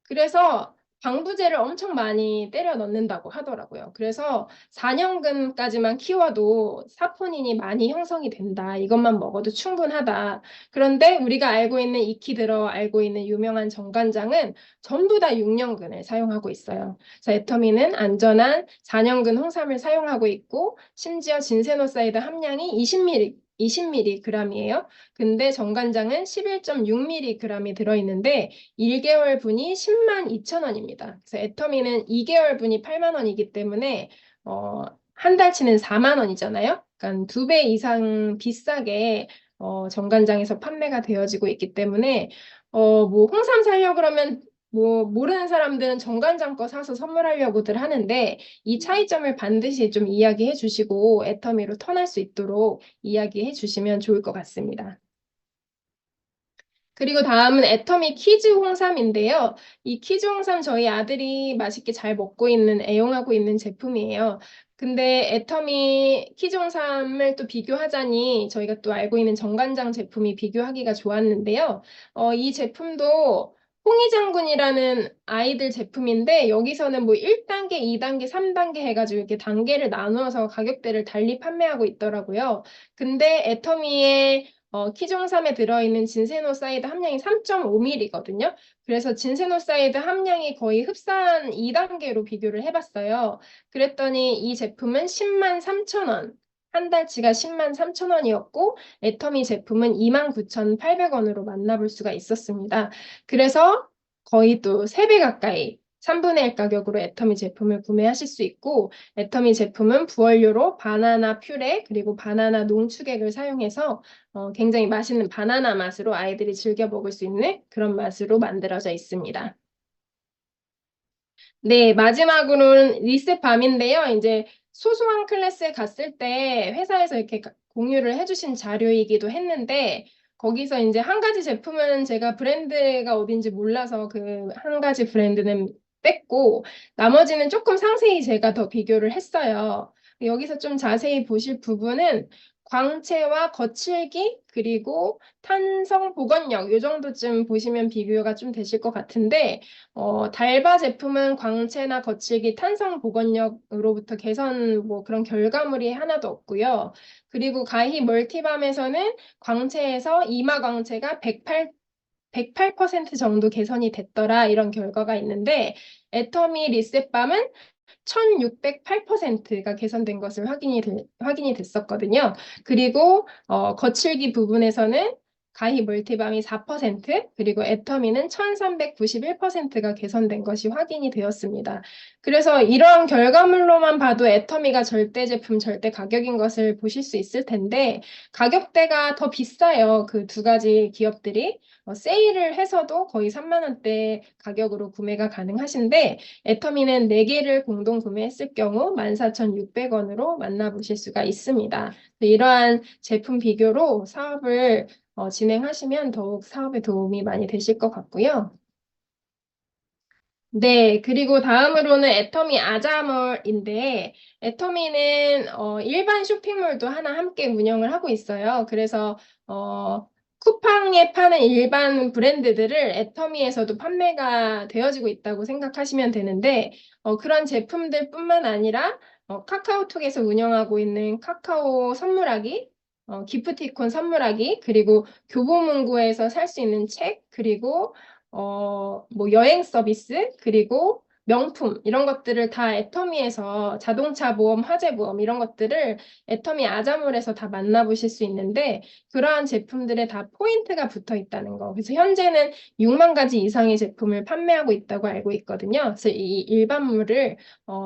그래서 방부제를 엄청 많이 때려 넣는다고 하더라고요. 그래서 4년근까지만 키워도 사포닌이 많이 형성이 된다. 이것만 먹어도 충분하다. 그런데 우리가 알고 있는 익히 들어 알고 있는 유명한 정관장은 전부 다 6년근을 사용하고 있어요. 그래서 애터미는 안전한 4년근 홍삼을 사용하고 있고 심지어 진세노사이드 함량이 20mg이에요. 근데 정관장은 11.6mg이 들어있는데 1개월 분이 10만 2천 원입니다. 그래서 애터미는 2개월 분이 8만 원이기 때문에 한 달치는 4만 원이잖아요. 그러니까 2배 이상 비싸게 정관장에서 판매가 되어지고 있기 때문에 뭐 홍삼 사려고 그러면 뭐 모르는 사람들은 정관장 거 사서 선물하려고들 하는데 이 차이점을 반드시 좀 이야기해 주시고 애터미로 턴할 수 있도록 이야기해 주시면 좋을 것 같습니다. 그리고 다음은 애터미 키즈 홍삼인데요. 이 키즈 홍삼 저희 아들이 맛있게 잘 먹고 있는, 애용하고 있는 제품이에요. 근데 애터미 키즈 홍삼을 또 비교하자니 저희가 또 알고 있는 정관장 제품이 비교하기가 좋았는데요. 이 제품도 홍이장군이라는 아이들 제품인데 여기서는 뭐 1단계, 2단계, 3단계 해가지고 이렇게 단계를 나누어서 가격대를 달리 판매하고 있더라고요. 근데 애터미의 키종삼에 들어있는 진세노사이드 함량이 3.5mg거든요. 그래서 진세노사이드 함량이 거의 흡사한 2단계로 비교를 해봤어요. 그랬더니 이 제품은 10만 3천 원. 한 달치가 10만 3천 원이었고 애터미 제품은 29,800원으로 만나볼 수가 있었습니다. 그래서 거의 또 3배 가까이 3분의 1 가격으로 애터미 제품을 구매하실 수 있고 애터미 제품은 부원료로 바나나 퓨레 그리고 바나나 농축액을 사용해서 굉장히 맛있는 바나나 맛으로 아이들이 즐겨 먹을 수 있는 그런 맛으로 만들어져 있습니다. 네, 마지막으로는 리셋밤인데요. 이제 소소한 클래스에 갔을 때 회사에서 이렇게 공유를 해주신 자료이기도 했는데 거기서 이제 한 가지 제품은 제가 브랜드가 어딘지 몰라서 그 한 가지 브랜드는 뺐고 나머지는 조금 상세히 제가 더 비교를 했어요. 여기서 좀 자세히 보실 부분은 광채와 거칠기 그리고 탄성 보건력 이 정도쯤 보시면 비교가 좀 되실 것 같은데 달바 제품은 광채나 거칠기, 탄성 보건력으로부터 개선 뭐 그런 결과물이 하나도 없고요. 그리고 가히 멀티밤에서는 광채에서 이마 광채가 108% 정도 개선이 됐더라 이런 결과가 있는데 애터미 리셋밤은 1608%가 개선된 것을 확인이 됐었거든요. 그리고 거칠기 부분에서는 가히 멀티밤이 4%, 그리고 애터미는 1391%가 개선된 것이 확인이 되었습니다. 그래서 이러한 결과물로만 봐도 애터미가 절대 제품, 절대 가격인 것을 보실 수 있을 텐데 가격대가 더 비싸요. 그 두 가지 기업들이. 세일을 해서도 거의 3만 원대 가격으로 구매가 가능하신데 애터미는 4개를 공동 구매했을 경우 14,600원으로 만나보실 수가 있습니다. 이러한 제품 비교로 사업을 진행하시면 더욱 사업에 도움이 많이 되실 것 같고요. 네, 그리고 다음으로는 애터미 아자몰인데 애터미는 일반 쇼핑몰도 하나 함께 운영을 하고 있어요. 그래서 쿠팡에 파는 일반 브랜드들을 애터미에서도 판매가 되어지고 있다고 생각하시면 되는데 그런 제품들뿐만 아니라 카카오톡에서 운영하고 있는 카카오 선물하기, 기프티콘 선물하기, 그리고 교보문고에서 살 수 있는 책, 그리고 뭐 여행 서비스, 그리고 명품 이런 것들을 다 애터미에서 자동차 보험, 화재 보험 이런 것들을 애터미 아자몰에서 다 만나보실 수 있는데 그러한 제품들에 다 포인트가 붙어 있다는 거. 그래서 현재는 6만 가지 이상의 제품을 판매하고 있다고 알고 있거든요. 그래서 이 일반물을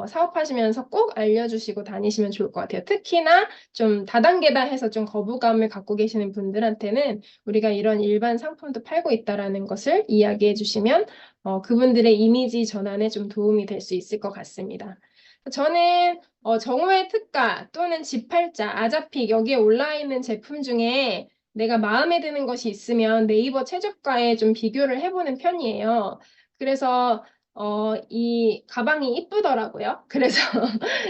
사업하시면서 꼭 알려주시고 다니시면 좋을 것 같아요. 특히나 좀 다단계다 해서 좀 거부감을 갖고 계시는 분들한테는 우리가 이런 일반 상품도 팔고 있다라는 것을 이야기해 주시면 그분들의 이미지 전환에 좀 도움이 될 수 있을 것 같습니다. 저는 정오의 특가 또는 지팔자, 아자픽 여기에 올라 있는 제품 중에 내가 마음에 드는 것이 있으면 네이버 최저가에 좀 비교를 해보는 편이에요. 그래서 이 가방이 이쁘더라고요. 그래서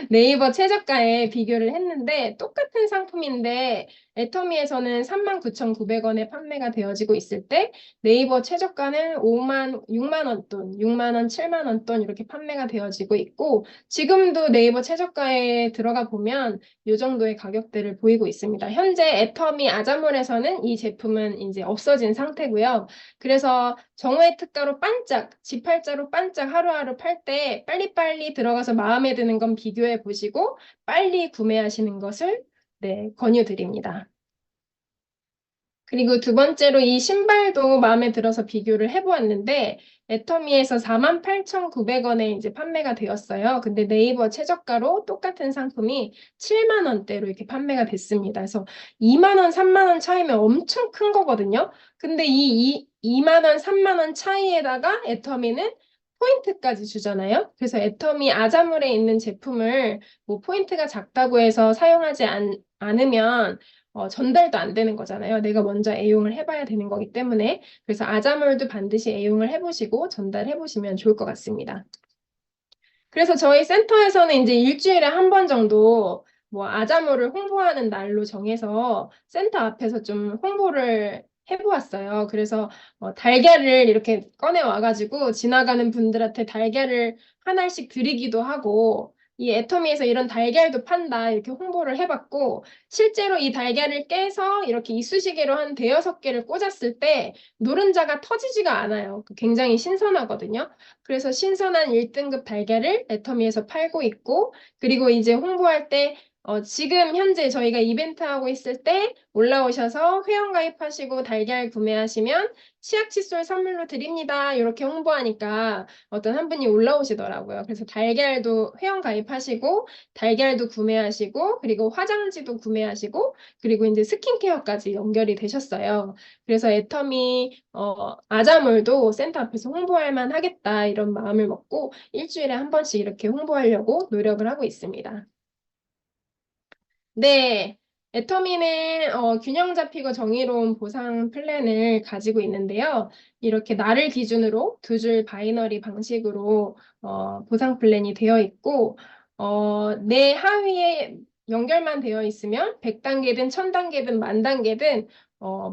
네이버 최저가에 비교를 했는데 똑같은 상품인데 애터미에서는 39,900원에 판매가 되어지고 있을 때 네이버 최저가는 6만 원 돈, 6만 원, 7만 원 돈 이렇게 판매가 되어지고 있고 지금도 네이버 최저가에 들어가 보면 이 정도의 가격대를 보이고 있습니다. 현재 애터미 아자몰에서는 이 제품은 이제 없어진 상태고요. 그래서 정오의 특가로 반짝, 지팔자로 반짝 하루하루 팔 때 빨리빨리 들어가서 마음에 드는 건 비교해 보시고 빨리 구매하시는 것을 네, 권유드립니다. 그리고 두 번째로 이 신발도 마음에 들어서 비교를 해보았는데 애터미에서 48,900원에 이제 판매가 되었어요. 근데 네이버 최저가로 똑같은 상품이 7만 원대로 이렇게 판매가 됐습니다. 그래서 2만 원, 3만 원 차이면 엄청 큰 거거든요. 근데 이 2만 원, 3만 원 차이에다가 애터미는 포인트까지 주잖아요. 그래서 애터미 아자물에 있는 제품을 뭐 포인트가 작다고 해서 사용하지 않으면 전달도 안 되는 거잖아요. 내가 먼저 애용을 해봐야 되는 거기 때문에. 그래서 아자몰도 반드시 애용을 해보시고 전달해보시면 좋을 것 같습니다. 그래서 저희 센터에서는 이제 일주일에 한 번 정도 뭐 아자몰을 홍보하는 날로 정해서 센터 앞에서 좀 홍보를 해보았어요. 그래서 달걀을 이렇게 꺼내 와가지고 지나가는 분들한테 달걀을 하나씩 드리기도 하고 이 애터미에서 이런 달걀도 판다 이렇게 홍보를 해봤고 실제로 이 달걀을 깨서 이렇게 이쑤시개로 한 대여섯 개를 꽂았을 때 노른자가 터지지가 않아요. 굉장히 신선하거든요. 그래서 신선한 1등급 달걀을 애터미에서 팔고 있고, 그리고 이제 홍보할 때, 지금 현재 저희가 이벤트 하고 있을 때 올라오셔서 회원 가입하시고 달걀 구매하시면 치약 칫솔 선물로 드립니다. 이렇게 홍보하니까 어떤 한 분이 올라오시더라고요. 그래서 달걀도 회원 가입하시고, 달걀도 구매하시고, 그리고 화장지도 구매하시고, 그리고 이제 스킨케어까지 연결이 되셨어요. 그래서 애터미 아자몰도 센터 앞에서 홍보할 만 하겠다 이런 마음을 먹고 일주일에 한 번씩 이렇게 홍보하려고 노력을 하고 있습니다. 네, 애터미는 균형 잡히고 정의로운 보상 플랜을 가지고 있는데요. 이렇게 날을 기준으로 두 줄 바이너리 방식으로 보상 플랜이 되어 있고 내 하위에 연결만 되어 있으면 100단계든 1000단계든 만 단계든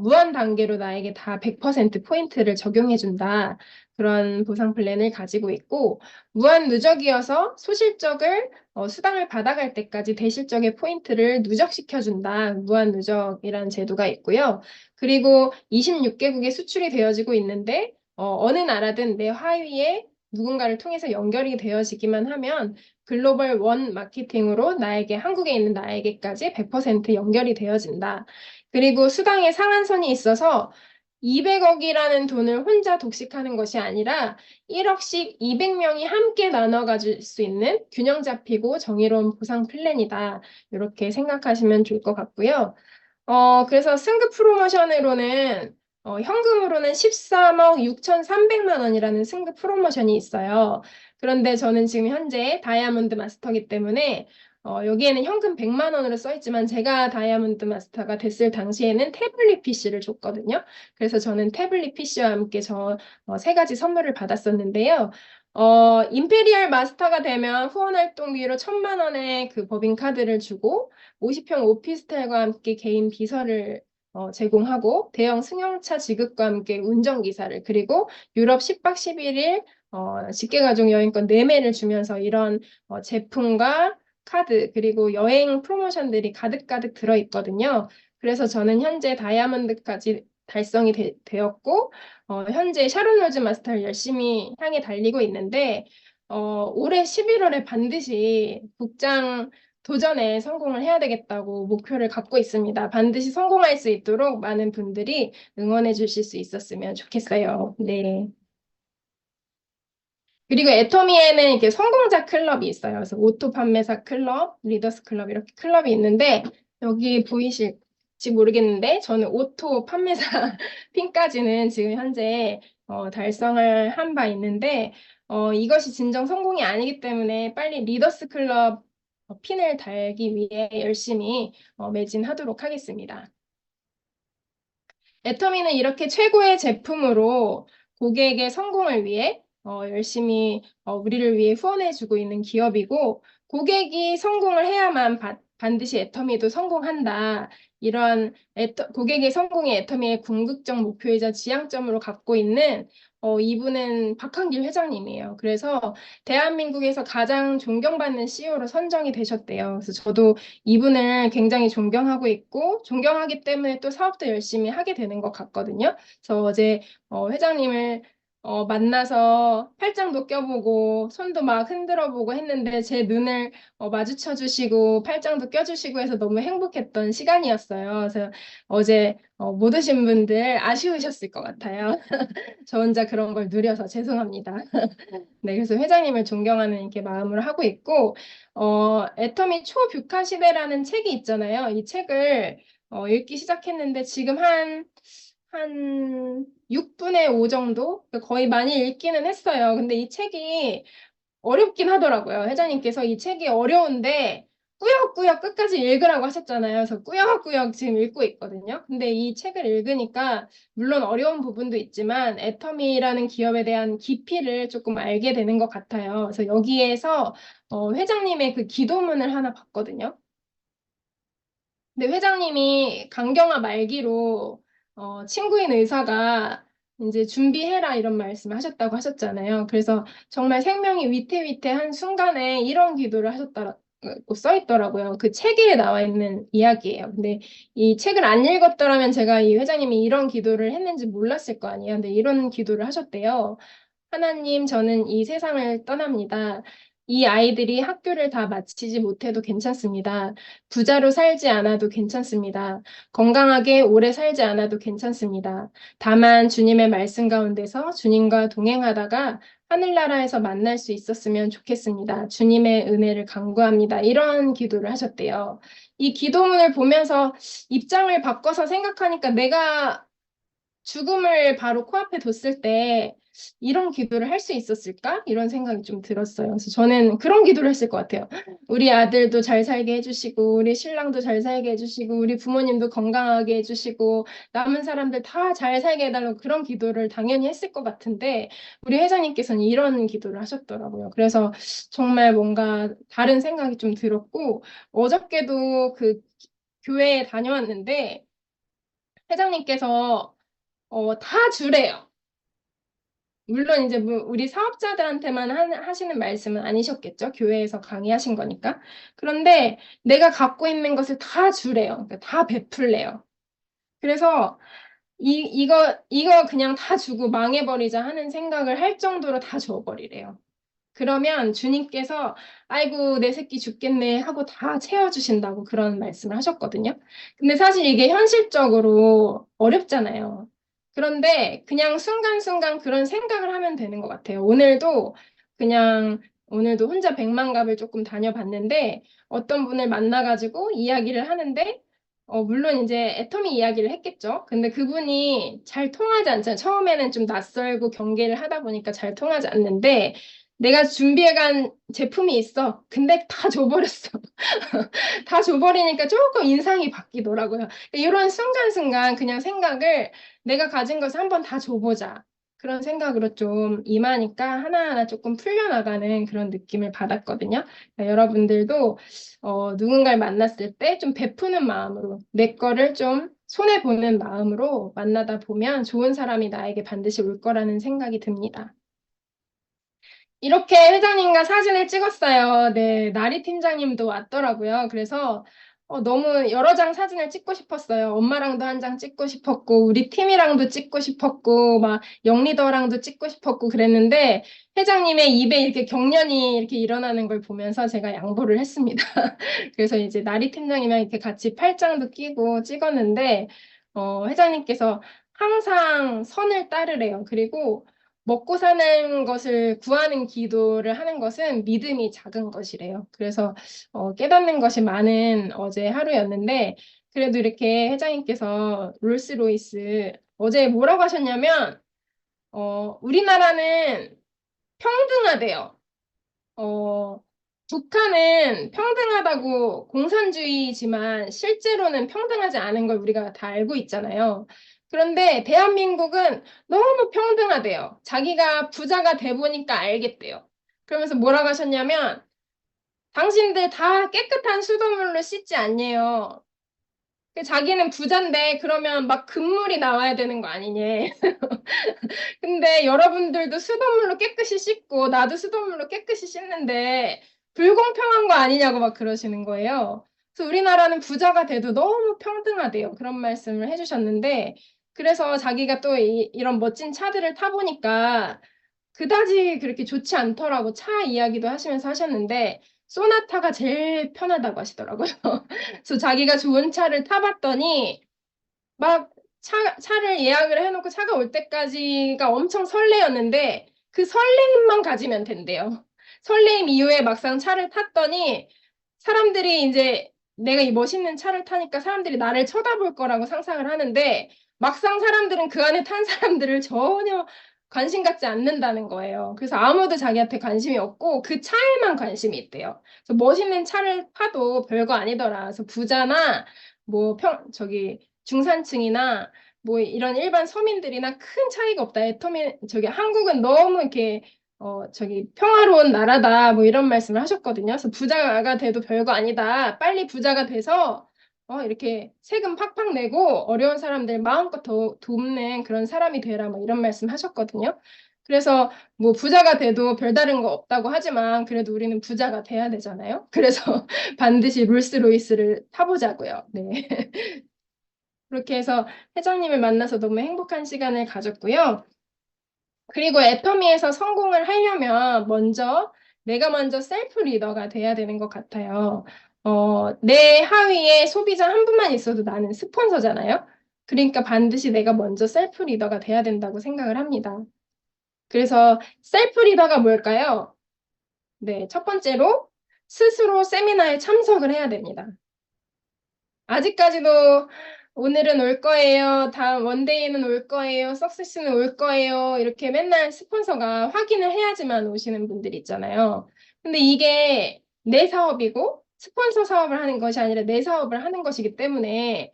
무한 단계로 나에게 다 100% 포인트를 적용해 준다. 그런 보상 플랜을 가지고 있고 무한 누적이어서 소실적을 수당을 받아갈 때까지 대실적의 포인트를 누적시켜준다. 무한 누적이라는 제도가 있고요. 그리고 26개국에 수출이 되어지고 있는데 어느 나라든 내 하위에 누군가를 통해서 연결이 되어지기만 하면 글로벌 원 마케팅으로 나에게 한국에 있는 나에게까지 100% 연결이 되어진다. 그리고 수당의 상한선이 있어서 200억이라는 돈을 혼자 독식하는 것이 아니라 1억씩 200명이 함께 나눠 가질 수 있는 균형 잡히고 정의로운 보상 플랜이다. 이렇게 생각하시면 좋을 것 같고요. 그래서 승급 프로모션으로는 현금으로는 13억 6,300만 원이라는 승급 프로모션이 있어요. 그런데 저는 지금 현재 다이아몬드 마스터이기 때문에 여기에는 현금 100만 원으로 써 있지만 제가 다이아몬드 마스터가 됐을 당시에는 태블릿 PC를 줬거든요. 그래서 저는 태블릿 PC와 함께 저 세 가지 선물을 받았었는데요. 임페리얼 마스터가 되면 후원 활동비로 1,000만 원의 그 법인카드를 주고 50평 오피스텔과 함께 개인 비서를 제공하고 대형 승용차 지급과 함께 운전기사를 그리고 유럽 10박 11일 직계가족 여행권 4매를 주면서 이런 제품과 카드, 그리고 여행 프로모션들이 가득가득 들어있거든요. 그래서 저는 현재 다이아몬드까지 달성이 되었고, 현재 샤론 로즈 마스터를 열심히 향해 달리고 있는데, 올해 11월에 반드시 국장 도전에 성공을 해야 되겠다고 목표를 갖고 있습니다. 반드시 성공할 수 있도록 많은 분들이 응원해 주실 수 있었으면 좋겠어요. 네. 그리고 애터미에는 이렇게 성공자 클럽이 있어요. 그래서 오토 판매사 클럽, 리더스 클럽 이렇게 클럽이 있는데 여기 보이실지 모르겠는데 저는 오토 판매사 핀까지는 지금 현재 달성을 한 바 있는데 이것이 진정 성공이 아니기 때문에 빨리 리더스 클럽 핀을 달기 위해 열심히 매진하도록 하겠습니다. 애터미는 이렇게 최고의 제품으로 고객의 성공을 위해 열심히 우리를 위해 후원해주고 있는 기업이고 고객이 성공을 해야만 반드시 애터미도 성공한다. 이런 고객의 성공이 애터미의 궁극적 목표이자 지향점으로 갖고 있는 이분은 박한길 회장님이에요. 그래서 대한민국에서 가장 존경받는 CEO로 선정이 되셨대요. 그래서 저도 이분을 굉장히 존경하고 있고 존경하기 때문에 또 사업도 열심히 하게 되는 것 같거든요. 그래서 어제 회장님을 만나서 팔짱도 껴보고 손도 막 흔들어 보고 했는데 제 눈을 마주쳐 주시고 팔짱도 껴주시고 해서 너무 행복했던 시간이었어요. 그래서 어제 못 오신 분들 아쉬우셨을 것 같아요. 저 혼자 그런 걸 누려서 죄송합니다. 네, 그래서 회장님을 존경하는 이렇게 마음으로 하고 있고, 애터미 초뷰카 시대라는 책이 있잖아요. 이 책을 읽기 시작했는데 지금 한 6분의 5 정도? 그러니까 거의 많이 읽기는 했어요. 근데 이 책이 어렵긴 하더라고요. 회장님께서 이 책이 어려운데 꾸역꾸역 끝까지 읽으라고 하셨잖아요. 그래서 꾸역꾸역 지금 읽고 있거든요. 근데 이 책을 읽으니까 물론 어려운 부분도 있지만 애터미라는 기업에 대한 깊이를 조금 알게 되는 것 같아요. 그래서 여기에서 회장님의 그 기도문을 하나 봤거든요. 근데 회장님이 강경화 말기로 친구인 의사가 이제 준비해라 이런 말씀을 하셨다고 하셨잖아요. 그래서 정말 생명이 위태위태한 순간에 이런 기도를 하셨다고 써 있더라고요. 그 책에 나와 있는 이야기예요. 근데 이 책을 안 읽었더라면 제가 이 회장님이 이런 기도를 했는지 몰랐을 거 아니에요. 근데 이런 기도를 하셨대요. 하나님, 저는 이 세상을 떠납니다. 이 아이들이 학교를 다 마치지 못해도 괜찮습니다. 부자로 살지 않아도 괜찮습니다. 건강하게 오래 살지 않아도 괜찮습니다. 다만 주님의 말씀 가운데서 주님과 동행하다가 하늘나라에서 만날 수 있었으면 좋겠습니다. 주님의 은혜를 간구합니다. 이런 기도를 하셨대요. 이 기도문을 보면서 입장을 바꿔서 생각하니까 내가 죽음을 바로 코앞에 뒀을 때 이런 기도를 할 수 있었을까? 이런 생각이 좀 들었어요. 그래서 저는 그런 기도를 했을 것 같아요. 우리 아들도 잘 살게 해주시고, 우리 신랑도 잘 살게 해주시고, 우리 부모님도 건강하게 해주시고, 남은 사람들 다 잘 살게 해달라고 그런 기도를 당연히 했을 것 같은데, 우리 회장님께서는 이런 기도를 하셨더라고요. 그래서 정말 뭔가 다른 생각이 좀 들었고, 어저께도 그 교회에 다녀왔는데, 회장님께서 다 주래요. 물론 이제 뭐 우리 사업자들한테만 하시는 말씀은 아니셨겠죠. 교회에서 강의하신 거니까. 그런데 내가 갖고 있는 것을 다 주래요. 그러니까 다 베풀래요. 그래서 이거 그냥 다 주고 망해버리자 하는 생각을 할 정도로 다 줘버리래요. 그러면 주님께서 아이고 내 새끼 죽겠네 하고 다 채워주신다고 그런 말씀을 하셨거든요. 근데 사실 이게 현실적으로 어렵잖아요. 그런데 그냥 순간순간 그런 생각을 하면 되는 것 같아요. 오늘도 혼자 백만갑을 조금 다녀봤는데 어떤 분을 만나가지고 이야기를 하는데 물론 이제 애터미 이야기를 했겠죠. 근데 그분이 잘 통하지 않잖아요. 처음에는 좀 낯설고 경계를 하다 보니까 잘 통하지 않는데 내가 준비해간 제품이 있어. 근데 다 줘버렸어. 다 줘버리니까 조금 인상이 바뀌더라고요. 이런 순간순간 그냥 생각을 내가 가진 것을 한번 다 줘보자. 그런 생각으로 좀 임하니까 하나하나 조금 풀려나가는 그런 느낌을 받았거든요. 그러니까 여러분들도 누군가를 만났을 때 좀 베푸는 마음으로 내 거를 좀 손해보는 마음으로 만나다 보면 좋은 사람이 나에게 반드시 올 거라는 생각이 듭니다. 이렇게 회장님과 사진을 찍었어요. 네, 나리 팀장님도 왔더라고요. 그래서 너무 여러 장 사진을 찍고 싶었어요. 엄마랑도 한 장 찍고 싶었고, 우리 팀이랑도 찍고 싶었고, 막 영리더랑도 찍고 싶었고 그랬는데 회장님의 입에 이렇게 경련이 이렇게 일어나는 걸 보면서 제가 양보를 했습니다. 그래서 이제 나리 팀장님이랑 이렇게 같이 팔짱도 끼고 찍었는데 회장님께서 항상 선을 따르래요. 그리고 먹고 사는 것을 구하는 기도를 하는 것은 믿음이 작은 것이래요. 그래서 깨닫는 것이 많은 어제 하루였는데 그래도 이렇게 회장님께서 롤스로이스 어제 뭐라고 하셨냐면 우리나라는 평등하대요. 어, 북한은 평등하다고 공산주의지만 실제로는 평등하지 않은 걸 우리가 다 알고 있잖아요. 그런데 대한민국은 너무 평등하대요. 자기가 부자가 돼 보니까 알겠대요. 그러면서 뭐라고 하셨냐면 당신들 다 깨끗한 수돗물로 씻지 않냐요. 자기는 부자인데 그러면 막 금물이 나와야 되는 거 아니냐. 근데 여러분들도 수돗물로 깨끗이 씻고 나도 수돗물로 깨끗이 씻는데 불공평한 거 아니냐고 막 그러시는 거예요. 그래서 우리나라는 부자가 돼도 너무 평등하대요. 그런 말씀을 해주셨는데 그래서 자기가 또 이런 멋진 차들을 타보니까 그다지 그렇게 좋지 않더라고 차 이야기도 하시면서 하셨는데 소나타가 제일 편하다고 하시더라고요. 그래서 자기가 좋은 차를 타봤더니 막 차를 예약을 해놓고 차가 올 때까지가 엄청 설레었는데 그 설레임만 가지면 된대요. 설레임 이후에 막상 차를 탔더니 사람들이 이제 내가 이 멋있는 차를 타니까 사람들이 나를 쳐다볼 거라고 상상을 하는데 막상 사람들은 그 안에 탄 사람들을 전혀 관심 갖지 않는다는 거예요. 그래서 아무도 자기한테 관심이 없고 그 차에만 관심이 있대요. 그래서 멋있는 차를 타도 별거 아니더라. 그래서 부자나 뭐 저기 중산층이나 뭐 이런 일반 서민들이나 큰 차이가 없다. 저기 한국은 너무 이렇게 저기 평화로운 나라다. 뭐 이런 말씀을 하셨거든요. 그래서 부자가 돼도 별거 아니다. 빨리 부자가 돼서 이렇게 세금 팍팍 내고 어려운 사람들 마음껏 더 돕는 그런 사람이 되라. 뭐 이런 말씀 하셨거든요. 그래서 뭐 부자가 돼도 별다른 거 없다고 하지만 그래도 우리는 부자가 돼야 되잖아요. 그래서 반드시 롤스로이스를 타보자고요. 네. 그렇게 해서 회장님을 만나서 너무 행복한 시간을 가졌고요. 그리고 애터미에서 성공을 하려면 내가 먼저 셀프 리더가 돼야 되는 것 같아요. 내 하위에 소비자 한 분만 있어도 나는 스폰서잖아요. 그러니까 반드시 내가 먼저 셀프 리더가 돼야 된다고 생각을 합니다. 그래서 셀프 리더가 뭘까요? 네, 첫 번째로 스스로 세미나에 참석을 해야 됩니다. 아직까지도 오늘은 올 거예요. 다음 원데이는 올 거예요. 석세스는 올 거예요. 이렇게 맨날 스폰서가 확인을 해야지만 오시는 분들이 있잖아요. 근데 이게 내 사업이고 스폰서 사업을 하는 것이 아니라 내 사업을 하는 것이기 때문에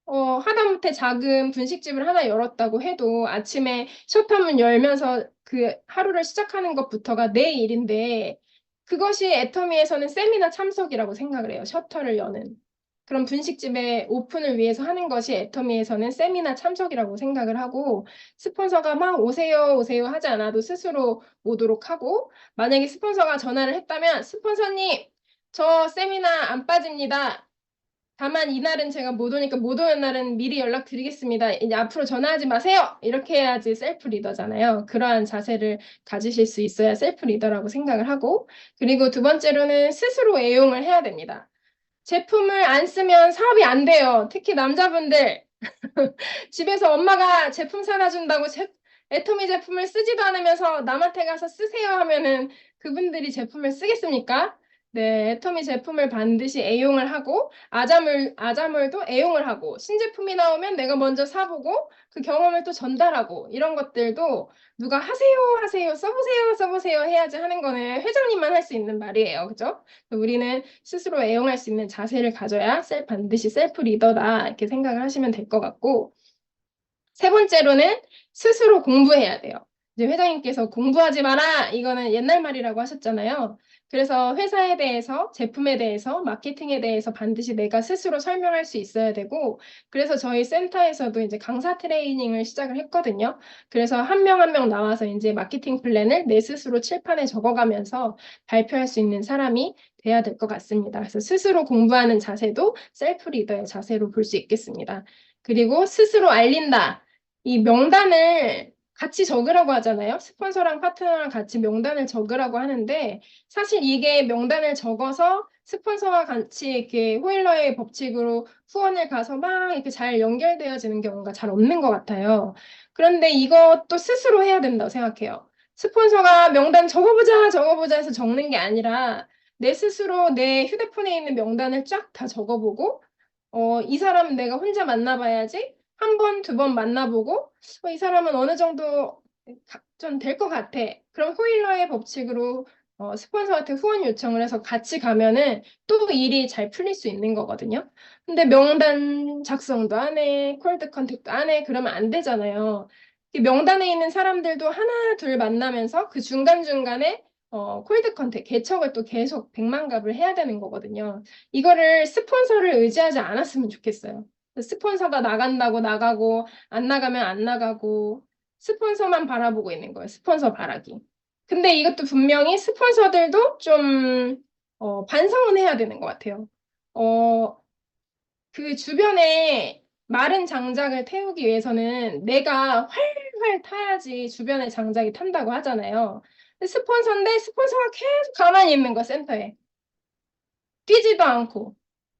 하다못해 작은 분식집을 하나 열었다고 해도 아침에 셔터문 열면서 그 하루를 시작하는 것부터가 내 일인데 그것이 애터미에서는 세미나 참석이라고 생각을 해요. 셔터를 여는. 그런 분식집의 오픈을 위해서 하는 것이 애터미에서는 세미나 참석이라고 생각을 하고 스폰서가 막 오세요 오세요 하지 않아도 스스로 오도록 하고 만약에 스폰서가 전화를 했다면 스폰서님 저 세미나 안 빠집니다. 다만 이날은 제가 못 오니까 못 오는 날은 미리 연락드리겠습니다. 이제 앞으로 전화하지 마세요. 이렇게 해야지 셀프 리더잖아요. 그러한 자세를 가지실 수 있어야 셀프 리더라고 생각을 하고 그리고 두 번째로는 스스로 애용을 해야 됩니다. 제품을 안 쓰면 사업이 안 돼요. 특히 남자분들 집에서 엄마가 제품 사다 준다고 애터미 제품을 쓰지도 않으면서 남한테 가서 쓰세요 하면은 그분들이 제품을 쓰겠습니까? 네, 애터미 제품을 반드시 애용을 하고 아자물도 애용을 하고 신제품이 나오면 내가 먼저 사보고 그 경험을 또 전달하고 이런 것들도 누가 하세요 하세요 써보세요 써보세요 해야지 하는 거는 회장님만 할 수 있는 말이에요. 그죠? 우리는 스스로 애용할 수 있는 자세를 가져야 반드시 셀프 리더다 이렇게 생각을 하시면 될 것 같고 세 번째로는 스스로 공부해야 돼요. 이제 회장님께서 공부하지 마라 이거는 옛날 말이라고 하셨잖아요. 그래서 회사에 대해서, 제품에 대해서, 마케팅에 대해서 반드시 내가 스스로 설명할 수 있어야 되고, 그래서 저희 센터에서도 이제 강사 트레이닝을 시작을 했거든요. 그래서 한 명 한 명 나와서 이제 마케팅 플랜을 내 스스로 칠판에 적어가면서 발표할 수 있는 사람이 돼야 될 것 같습니다. 그래서 스스로 공부하는 자세도 셀프 리더의 자세로 볼 수 있겠습니다. 그리고 스스로 알린다. 이 명단을 같이 적으라고 하잖아요. 스폰서랑 파트너랑 같이 명단을 적으라고 하는데 사실 이게 명단을 적어서 스폰서와 같이 이렇게 호일러의 법칙으로 후원을 가서 막 이렇게 잘 연결되어지는 경우가 잘 없는 것 같아요. 그런데 이것도 스스로 해야 된다고 생각해요. 스폰서가 명단 적어보자, 적어보자 해서 적는 게 아니라 내 스스로 내 휴대폰에 있는 명단을 쫙 다 적어보고 이 사람은 내가 혼자 만나봐야지. 한 번, 두 번 만나보고, 이 사람은 어느 정도 좀 될 것 같아. 그럼 호일러의 법칙으로 스폰서한테 후원 요청을 해서 같이 가면은 또 일이 잘 풀릴 수 있는 거거든요. 근데 명단 작성도 안 해, 콜드 컨택도 안 해, 그러면 안 되잖아요. 이 명단에 있는 사람들도 하나, 둘 만나면서 그 중간중간에 콜드 컨택, 개척을 또 계속 백만갑을 해야 되는 거거든요. 이거를 스폰서를 의지하지 않았으면 좋겠어요. 스폰서가 나간다고 나가고, 안 나가면 안 나가고, 스폰서만 바라보고 있는 거예요. 스폰서 바라기. 근데 이것도 분명히 스폰서들도 좀, 반성은 해야 되는 것 같아요. 어, 그 주변에 마른 장작을 태우기 위해서는 내가 활활 타야지 주변의 장작이 탄다고 하잖아요. 근데 스폰서인데 스폰서가 계속 가만히 있는 거야, 센터에. 뛰지도 않고.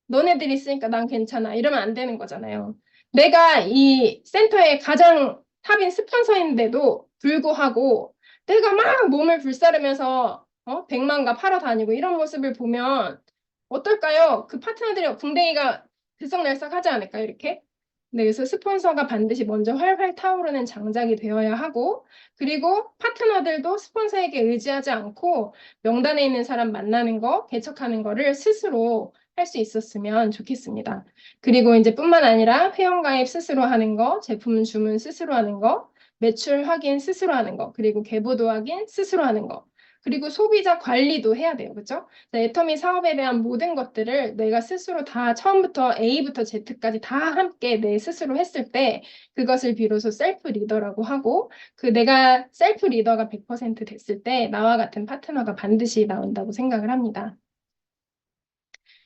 너네들이 있으니까 난 괜찮아. 이러면 안 되는 거잖아요. 내가 이 센터의 가장 탑인 스폰서인데도 불구하고 내가 막 몸을 불사르면서 100만가 팔아 다니고 이런 모습을 보면 어떨까요? 그 파트너들이 궁뎅이가 들썩날썩하지 않을까요? 이렇게? 네, 그래서 스폰서가 반드시 먼저 활활 타오르는 장작이 되어야 하고 그리고 파트너들도 스폰서에게 의지하지 않고 명단에 있는 사람 만나는 거, 개척하는 거를 스스로 할 수 있었으면 좋겠습니다. 그리고 이제 뿐만 아니라 회원가입 스스로 하는 거, 제품 주문 스스로 하는 거, 매출 확인 스스로 하는 거, 그리고 계보도 확인 스스로 하는 거, 그리고 소비자 관리도 해야 돼요. 그죠? 애터미 사업에 대한 모든 것들을 내가 스스로 다 처음부터 A부터 Z까지 다 함께 내 스스로 했을 때 그것을 비로소 셀프 리더라고 하고 그 내가 셀프 리더가 100% 됐을 때 나와 같은 파트너가 반드시 나온다고 생각을 합니다.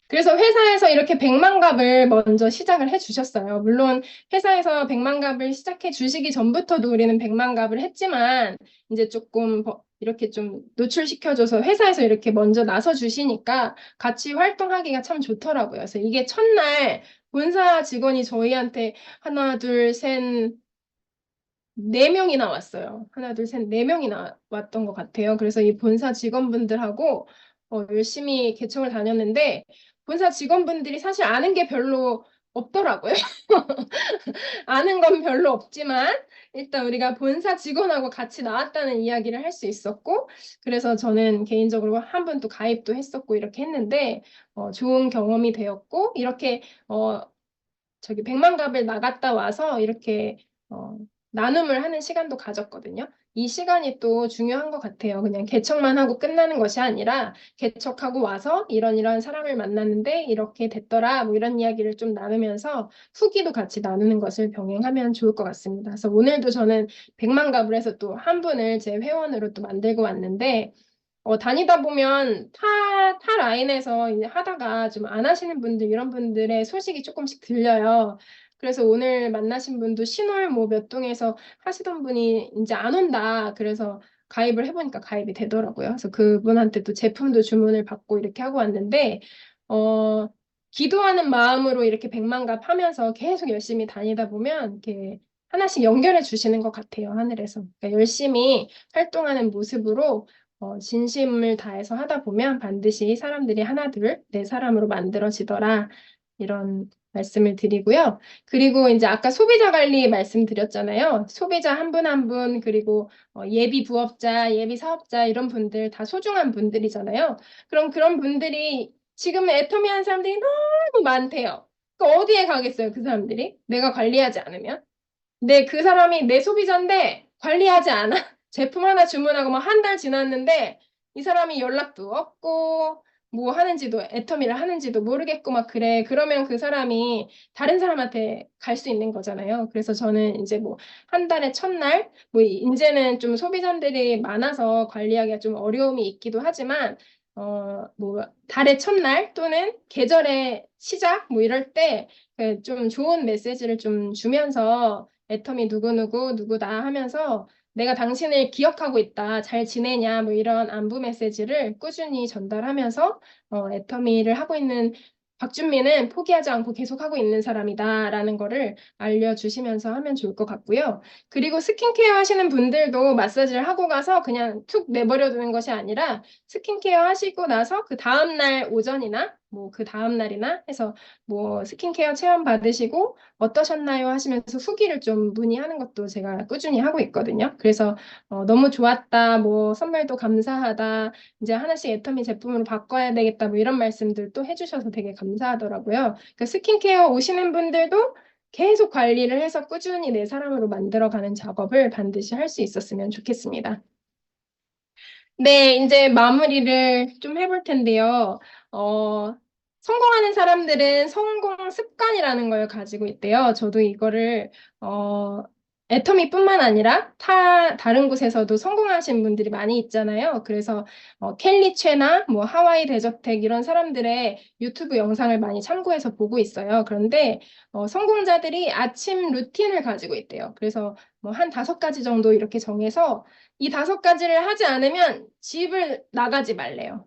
그래서 회사에서 이렇게 백만갑을 먼저 시작을 해주셨어요. 물론 회사에서 백만갑을 시작해 주시기 전부터도 우리는 백만갑을 했지만 이제 조금 이렇게 좀 노출시켜줘서 회사에서 이렇게 먼저 나서 주시니까 같이 활동하기가 참 좋더라고요. 그래서 이게 첫날 본사 직원이 저희한테 하나, 둘, 셋, 네 명이나 왔어요. 하나, 둘, 셋, 네 명이나 왔던 것 같아요. 그래서 이 본사 직원분들하고 열심히 개청을 다녔는데 본사 직원분들이 사실 아는 게 별로 없더라고요. 아는 건 별로 없지만 일단 우리가 본사 직원하고 같이 나왔다는 이야기를 할 수 있었고 그래서 저는 개인적으로 한 번 또 가입도 했었고 이렇게 했는데 좋은 경험이 되었고 이렇게 저기 백만갑을 나갔다 와서 이렇게 나눔을 하는 시간도 가졌거든요. 이 시간이 또 중요한 것 같아요. 그냥 개척만 하고 끝나는 것이 아니라 개척하고 와서 이런 사람을 만났는데 이렇게 됐더라 뭐 이런 이야기를 좀 나누면서 후기도 같이 나누는 것을 병행하면 좋을 것 같습니다. 그래서 오늘도 저는 백만갑을 해서 또 한 분을 제 회원으로 또 만들고 왔는데 다니다 보면 타 라인에서 이제 하다가 좀 안 하시는 분들, 이런 분들의 소식이 조금씩 들려요. 그래서 오늘 만나신 분도 신월 뭐 몇 동에서 하시던 분이 이제 안 온다. 그래서 가입을 해보니까 가입이 되더라고요. 그래서 그분한테 또 제품도 주문을 받고 이렇게 하고 왔는데, 어, 기도하는 마음으로 이렇게 백만갑 하면서 계속 열심히 다니다 보면 이렇게 하나씩 연결해 주시는 것 같아요. 하늘에서. 그러니까 열심히 활동하는 모습으로 진심을 다해서 하다 보면 반드시 사람들이 하나둘 내 사람으로 만들어지더라. 이런 말씀을 드리고요. 그리고 이제 아까 소비자 관리 말씀드렸잖아요. 소비자 한 분 한 분, 그리고 예비 부업자, 예비 사업자 이런 분들 다 소중한 분들이잖아요. 그럼 그런 분들이 지금 애터미 한 사람들이 너무 많대요. 어디에 가겠어요, 그 사람들이? 내가 관리하지 않으면? 그 사람이 내 소비자인데 관리하지 않아. 제품 하나 주문하고 뭐 한 달 지났는데 이 사람이 연락도 없고, 뭐 하는지도, 애터미를 하는지도 모르겠고 막 그래. 그러면 그 사람이 다른 사람한테 갈 수 있는 거잖아요. 그래서 저는 이제 뭐 한 달에 첫날, 뭐 이제는 좀 소비자들이 많아서 관리하기가 좀 어려움이 있기도 하지만, 뭐 달의 첫날 또는 계절의 시작 뭐 이럴 때 그 좀 좋은 메시지를 좀 주면서 애터미 누구누구 누구다 하면서 내가 당신을 기억하고 있다. 잘 지내냐? 뭐 이런 안부 메시지를 꾸준히 전달하면서 애터미를 하고 있는 박준미는 포기하지 않고 계속하고 있는 사람이다라는 거를 알려주시면서 하면 좋을 것 같고요. 그리고 스킨케어 하시는 분들도 마사지를 하고 가서 그냥 툭 내버려 두는 것이 아니라 스킨케어 하시고 나서 그 다음날 오전이나 뭐 그 다음날이나 해서 뭐 스킨케어 체험 받으시고 어떠셨나요? 하시면서 후기를 좀 문의하는 것도 제가 꾸준히 하고 있거든요. 그래서 너무 좋았다, 뭐 선물도 감사하다, 이제 하나씩 애터미 제품으로 바꿔야 되겠다, 뭐 이런 말씀들 또 해주셔서 되게 감사하더라고요. 그 스킨케어 오시는 분들도 계속 관리를 해서 꾸준히 내 사람으로 만들어가는 작업을 반드시 할 수 있었으면 좋겠습니다. 네, 이제 마무리를 좀 해볼 텐데요. 어, 성공하는 사람들은 성공 습관이라는 걸 가지고 있대요. 저도 이거를, 애터미뿐만 아니라 다른 곳에서도 성공하신 분들이 많이 있잖아요. 그래서, 켈리 최나 뭐 하와이 대저택 이런 사람들의 유튜브 영상을 많이 참고해서 보고 있어요. 그런데, 성공자들이 아침 루틴을 가지고 있대요. 그래서 뭐 한 5가지 정도 이렇게 정해서 이 5가지를 하지 않으면 집을 나가지 말래요.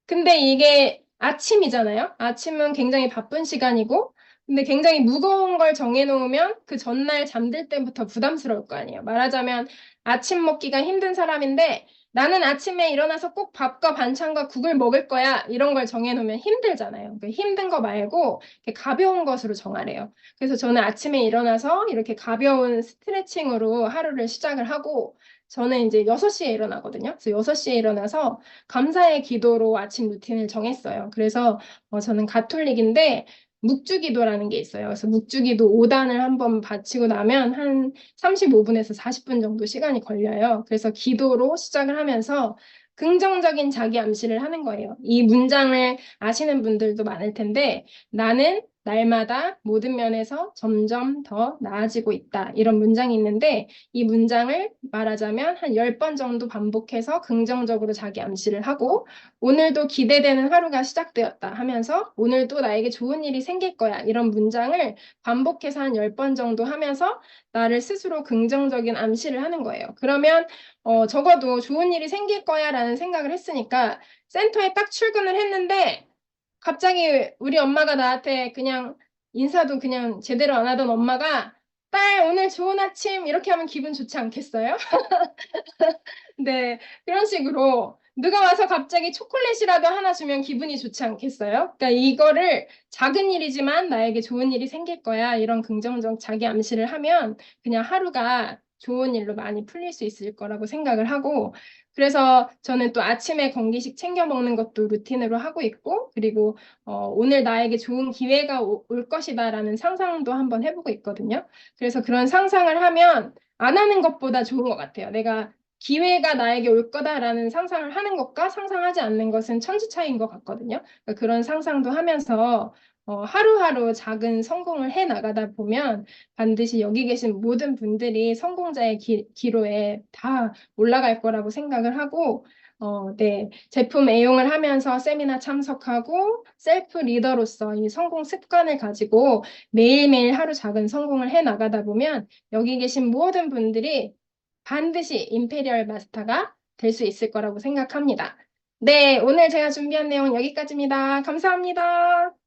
근데 이게 아침이잖아요. 아침은 굉장히 바쁜 시간이고, 근데 굉장히 무거운 걸 정해놓으면 그 전날 잠들 때부터 부담스러울 거 아니에요. 말하자면 아침 먹기가 힘든 사람인데 나는 아침에 일어나서 꼭 밥과 반찬과 국을 먹을 거야. 이런 걸 정해놓으면 힘들잖아요. 그 힘든 거 말고 이렇게 가벼운 것으로 정하래요. 그래서 저는 아침에 일어나서 이렇게 가벼운 스트레칭으로 하루를 시작을 하고 저는 이제 6시에 일어나거든요. 그래서 6시에 일어나서 감사의 기도로 아침 루틴을 정했어요. 그래서 저는 가톨릭인데 묵주기도라는 게 있어요. 그래서 묵주기도 5단을 한번 바치고 나면 한 35분에서 40분 정도 시간이 걸려요. 그래서 기도로 시작을 하면서 긍정적인 자기 암시를 하는 거예요. 이 문장을 아시는 분들도 많을 텐데 나는 날마다 모든 면에서 점점 더 나아지고 있다. 이런 문장이 있는데 이 문장을 말하자면 한 10번 정도 반복해서 긍정적으로 자기 암시를 하고 오늘도 기대되는 하루가 시작되었다 하면서 오늘도 나에게 좋은 일이 생길 거야. 이런 문장을 반복해서 한 10번 정도 하면서 나를 스스로 긍정적인 암시를 하는 거예요. 그러면 적어도 좋은 일이 생길 거야 라는 생각을 했으니까 센터에 딱 출근을 했는데 갑자기 우리 엄마가 나한테 그냥 인사도 그냥 제대로 안 하던 엄마가 딸, 오늘 좋은 아침 이렇게 하면 기분 좋지 않겠어요? 네, 그런 식으로 누가 와서 갑자기 초콜릿이라도 하나 주면 기분이 좋지 않겠어요? 그러니까 이거를 작은 일이지만 나에게 좋은 일이 생길 거야. 이런 긍정적 자기 암시를 하면 그냥 하루가 좋은 일로 많이 풀릴 수 있을 거라고 생각을 하고 그래서 저는 또 아침에 건기식 챙겨 먹는 것도 루틴으로 하고 있고 그리고 오늘 나에게 좋은 기회가 올 것이다라는 상상도 한번 해보고 있거든요. 그래서 그런 상상을 하면 안 하는 것보다 좋은 것 같아요. 내가 기회가 나에게 올 거다라는 상상을 하는 것과 상상하지 않는 것은 천지 차이인 것 같거든요. 그러니까 그런 상상도 하면서 하루하루 작은 성공을 해 나가다 보면 반드시 여기 계신 모든 분들이 성공자의 기로에 다 올라갈 거라고 생각을 하고 네. 제품 애용을 하면서 세미나 참석하고 셀프 리더로서 이 성공 습관을 가지고 매일매일 하루 작은 성공을 해 나가다 보면 여기 계신 모든 분들이 반드시 임페리얼 마스터가 될 수 있을 거라고 생각합니다. 네, 오늘 제가 준비한 내용 여기까지입니다. 감사합니다.